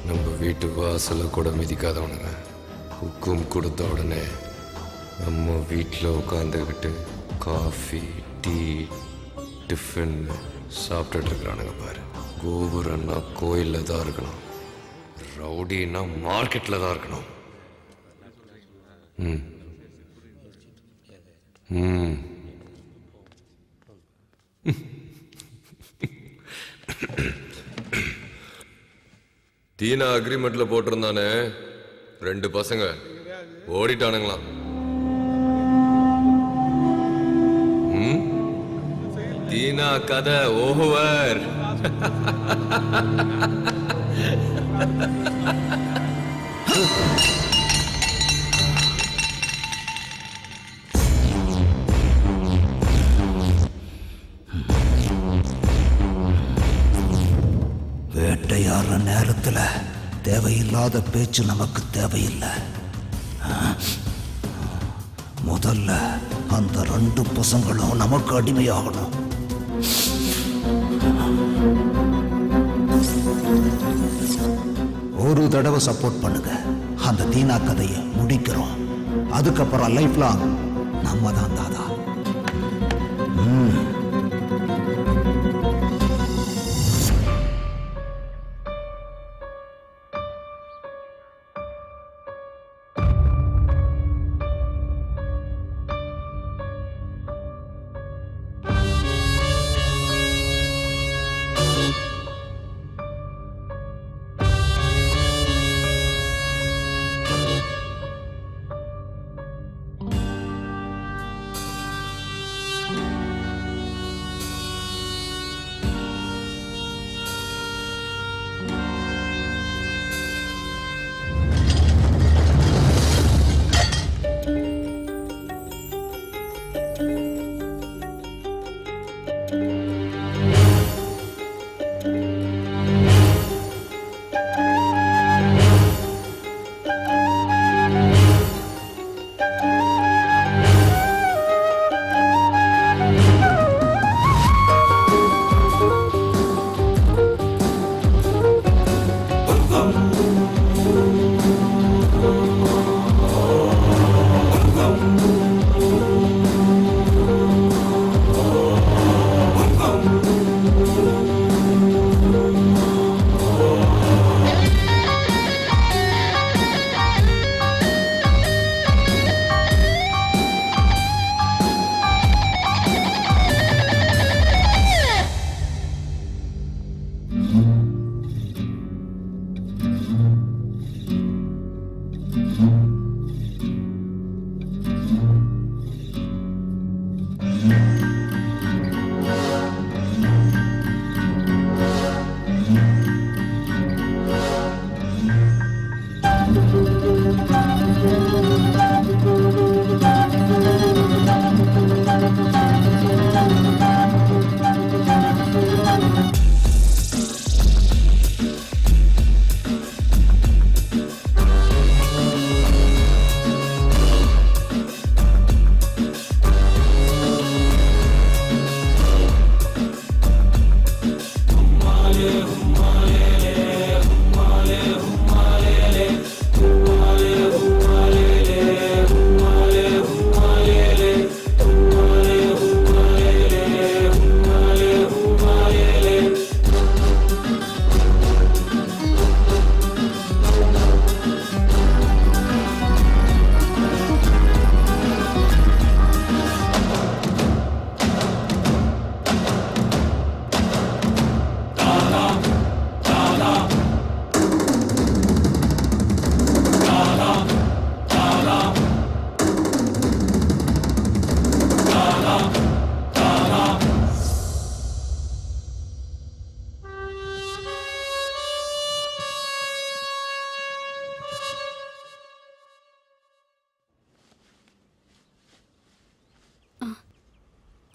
நம்ம வீட்டு வாசல கூட மிதிக்காதவனுங்க ஹுக்கும் கொடுத்த உடனே நம்ம வீட்டில் உட்காந்துக்கிட்டு காஃபி டீ டிஃபன் சாப்பிட்டுட்டு இருக்கிறானுங்க பாரு. கோபுரம்னா கோயிலில் தான் இருக்கணும், ரவுடின்னா மார்க்கெட்டில் தான் இருக்கணும். ம் ம் தீனா அக்ரிமெண்ட்ல போட்டிருந்தானே 2 பசங்க ஓடிட்டானுங்களாம். தீனா கதை ஓவர். வேட்டையாடுற நேரத்துல தேவையில்லாத பேச்சு நமக்கு தேவையில்லை. முதல்ல அந்த 2 பசங்களும் நமக்கு அடிமையாகணும். ஒரு தடவை சப்போர்ட் பண்ணுங்க, அந்த தீனா கதையை முடிக்கிறோம். அதுக்கப்புறம் லைஃப் லாங் நம்ம தான் தாதா.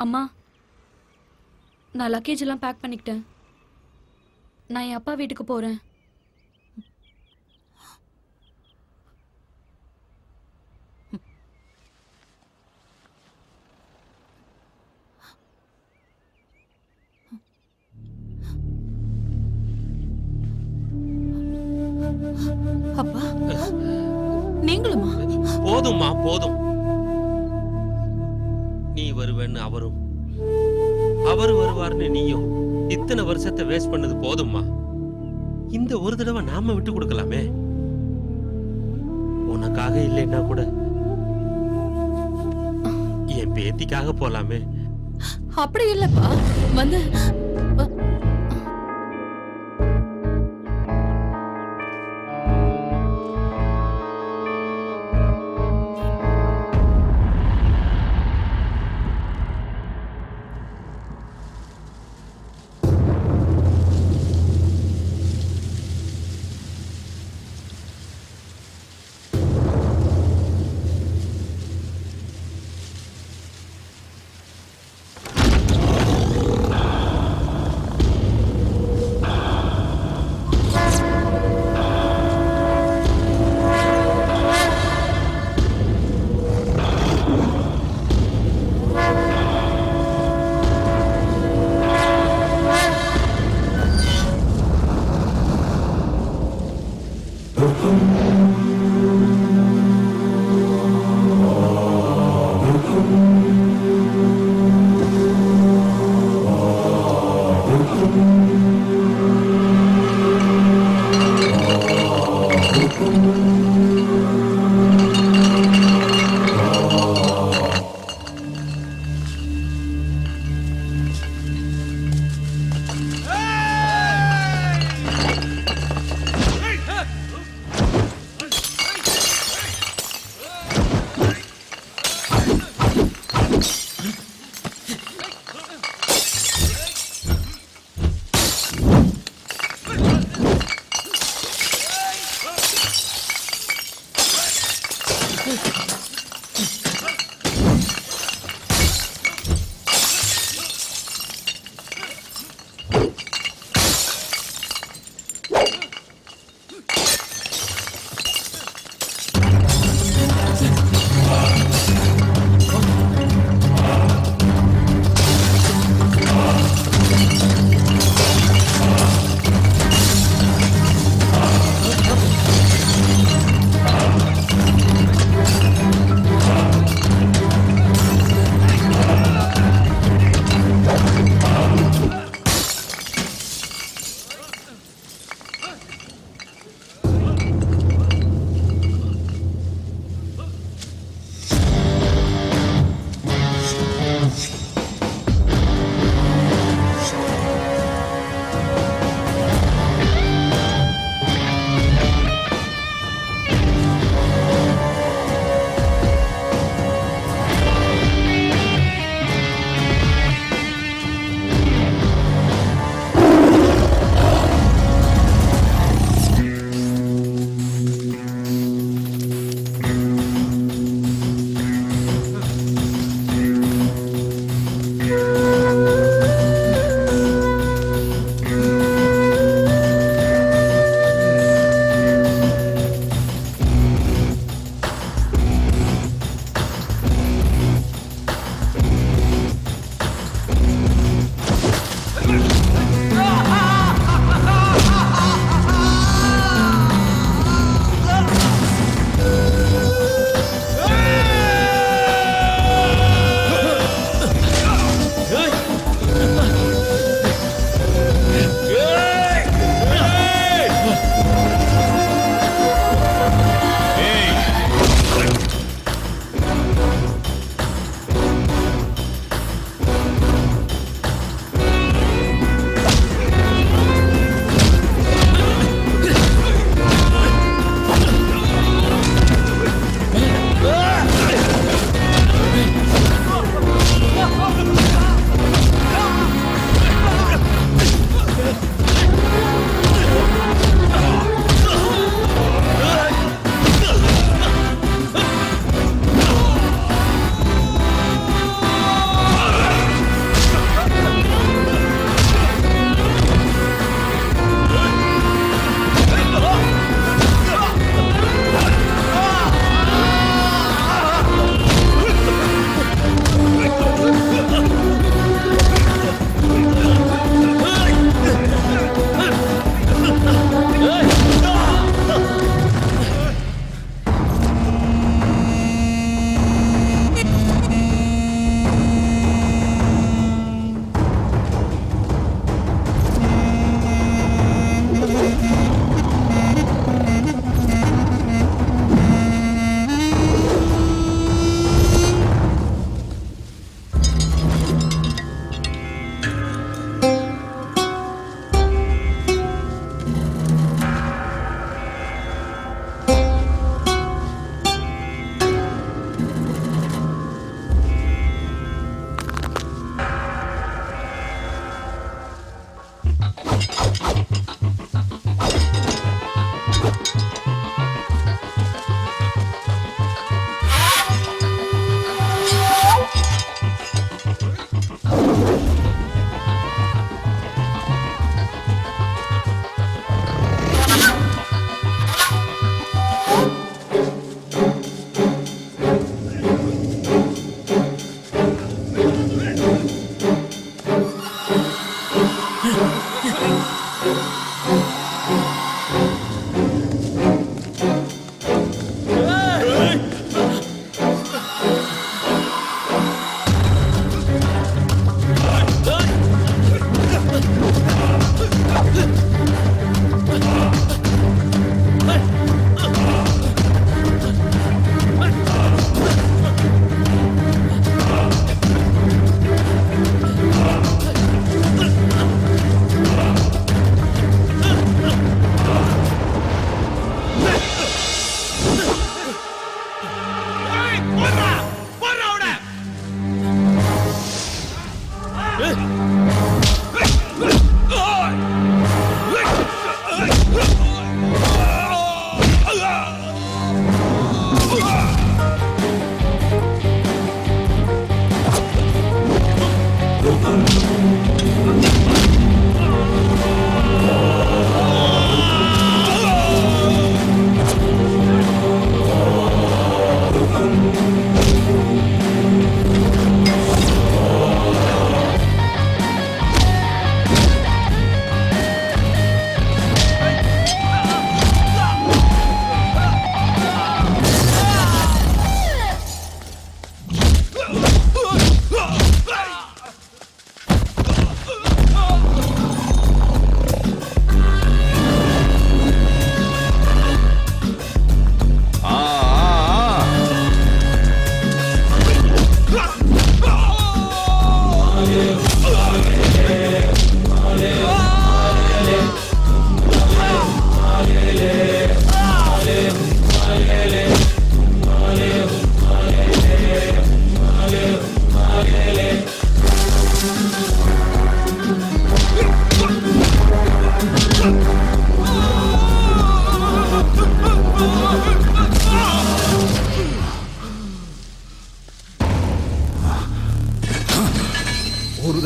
அம்மா, நான் லக்கேஜ் எல்லாம் பேக் பண்ணிக்கிட்டேன். நான் என் அப்பா வீட்டுக்கு போறேன். நீங்களுமா? போதும்மா போதும். நீ வருவேன்னு அவரும், அவரு வருவார்னு நீயும் இத்தனை வருஷத்தை வேஸ்ட் பண்ணது போதும்மா. இந்த ஒரு தடவை நாம விட்டு கொடுக்கலாமே. உனக்காக இல்லைன்னா கூட என் பேத்திக்காக போலாமே. அப்படி இல்லப்பா, வந்து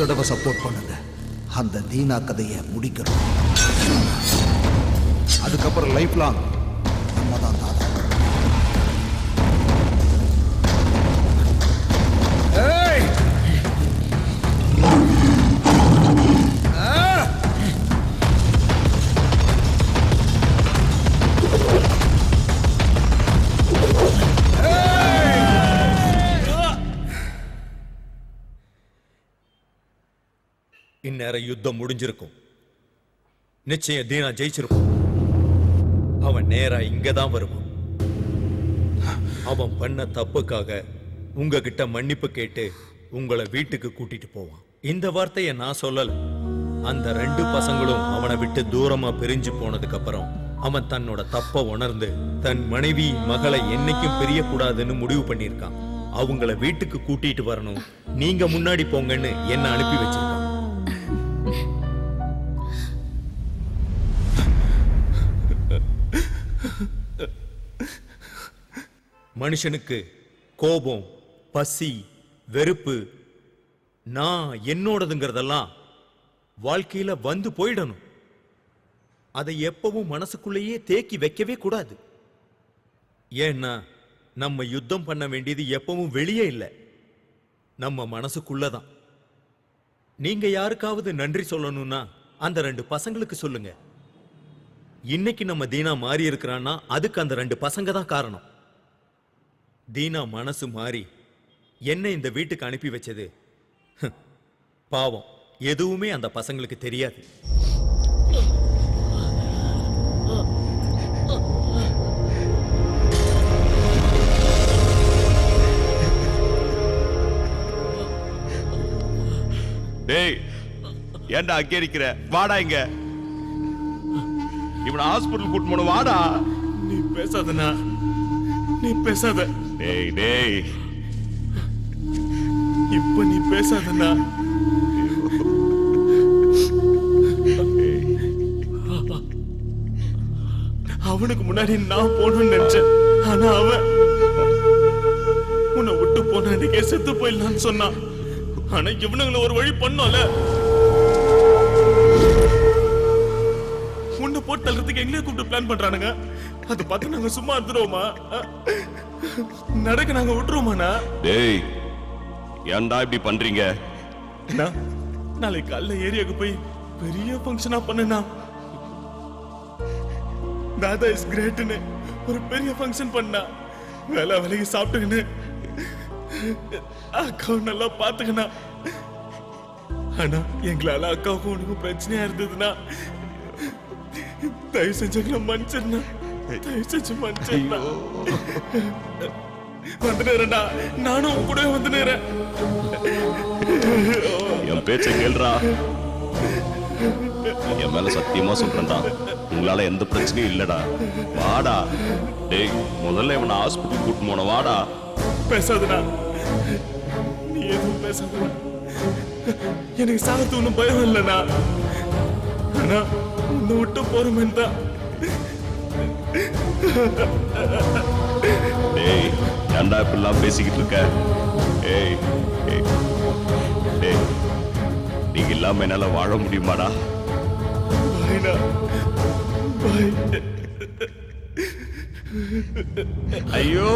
தடவை சப்போர்ட் பண்ணுங்க. அந்த தீனா கதையை முடிக்கணும். அதுக்கப்புறம் லைஃப் லாங் நம்ம தான் தாத்தா. இந்நேரம் யுத்தம் முடிஞ்சிருக்கும். நிச்சயம் தீனா ஜெயிச்சிருக்கும். அவன் நேரா இங்கதான் வருவான். அவன் பண்ண தப்புக்காக உங்ககிட்ட மன்னிப்பு கேட்டு உங்களை வீட்டுக்கு கூட்டிட்டு போவான். இந்த வார்த்தையை நான் சொல்லல. அந்த 2 பசங்களும் அவனை விட்டு தூரமா பிரிஞ்சு போனதுக்கு அப்புறம் அவன் தன்னோட தப்ப உணர்ந்து தன் மனைவி மகளை என்னைக்கும் பிரியக்கூடாதுன்னு முடிவு பண்ணியிருக்கான். அவங்கள வீட்டுக்கு கூட்டிட்டு வரணும், நீங்க முன்னாடி போங்கன்னு என்ன அனுப்பி வச்சிருக்கான். மனுஷனுக்கு கோபம், பசி, வெறுப்பு, நான் என்னோடதுங்கிறதெல்லாம் வாழ்க்கையில வந்து போயிடணும். அதை எப்பவும் மனசுக்குள்ளேயே தேக்கி வைக்கவே கூடாது. ஏன்னா நம்ம யுத்தம் பண்ண வேண்டியது எப்பவும் வெளியே இல்லை, நம்ம மனசுக்குள்ளதான். நீங்க யாருக்காவது நன்றி சொல்லணும்னா அந்த 2 பசங்களுக்கு சொல்லுங்க. இன்னைக்கு நம்ம தீனா மாறி இருக்கிறான்னா அதுக்கு அந்த 2 பசங்க தான் காரணம். தீனா மனசு மாறி என்ன இந்த வீட்டுக்கு அனுப்பி வச்சது பாவம், எதுவுமே அந்த பசங்களுக்கு தெரியாது. டேய், ஏன்டா அங்கே இருக்கிற? வாடா இங்க. இவனை ஹாஸ்பிடல் கூட்டு போன, வாடா. நீ பேசாதண்ணா, நீ பேசாத. டேய் டேய், இப்ப நீ பேசாதண்ணா. அவனுக்கு முன்னாடி நான் போகணும்னு நினைச்சேன். ஆனா அவன் உன்னை விட்டு போன அன்னைக்கே செத்து போயிடலான்னு சொன்னான். ஆனா இவனுங்களை ஒரு வழி பண்ணோம்ல. உன்னை போட்டு தள்ளுறதுக்கு எங்களே கூப்பிட்டு பிளான் பண்றானுங்க. அதை பார்த்து நாங்க சும்மா இருந்துருவோமா? நடக்க நாங்க விட்டுருவோமாண்ணா? டேய், ஏன்டா இப்படி பண்றீங்க? நாளைக்கு காலைல ஏரியாவுக்கு போய் பெரிய ஃபங்க்ஷனா பண்ணனா, தாதா இஸ் கிரேட்னு ஒரு பெரிய ஃபங்க்ஷன் பண்ணா, வேலைக்கு சாப்பிட்டுக்கின்னு அக்காவும் நல்லா பாத்துக்கணா. ஆனா எங்களால அக்காவுக்கும் உனக்கும் பிரச்சனையா இருந்ததுன்னா தயவு செஞ்சு மன்னிச்சிருந்தா, தயவு செஞ்சு மன்னிச்சிருந்தா. வந்துடுறேன்டா, நானும் உன் கூட வந்துடுறேன். என் பேச்ச கேள்றா. என் மேல சத்தியமா சொல்றேன்டா, உங்களால எந்த பிரச்சனையும் இல்லடா. வாடா. டேய், முதல்ல இவனை ஹாஸ்பிட்டல் கூட்டு போன, வாடா. பேசாதடா, நீ எதுவும் பேசாதடா. எனக்கு சாகத்து ஒன்றும் பயம் இல்லைண்ணா. ஆனா உன்னை விட்டு போறோமேன்னு தான். டேய், ஏன்டா இப்படிலாம் பேசிக்கிட்டு இருக்க? ஏய் ஏய், டேய், நீங்க இல்லாம என்னால வாழ முடியுமாடா? பாய்டா, பாய். ஐயோ,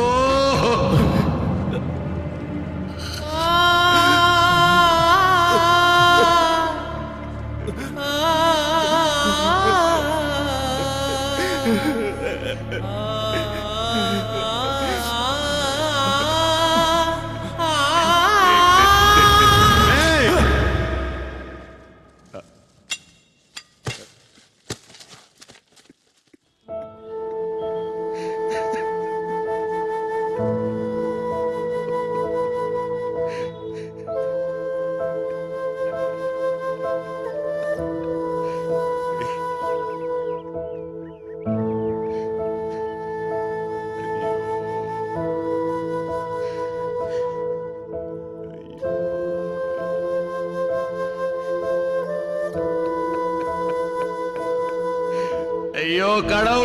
ஐயோ கடவுள்.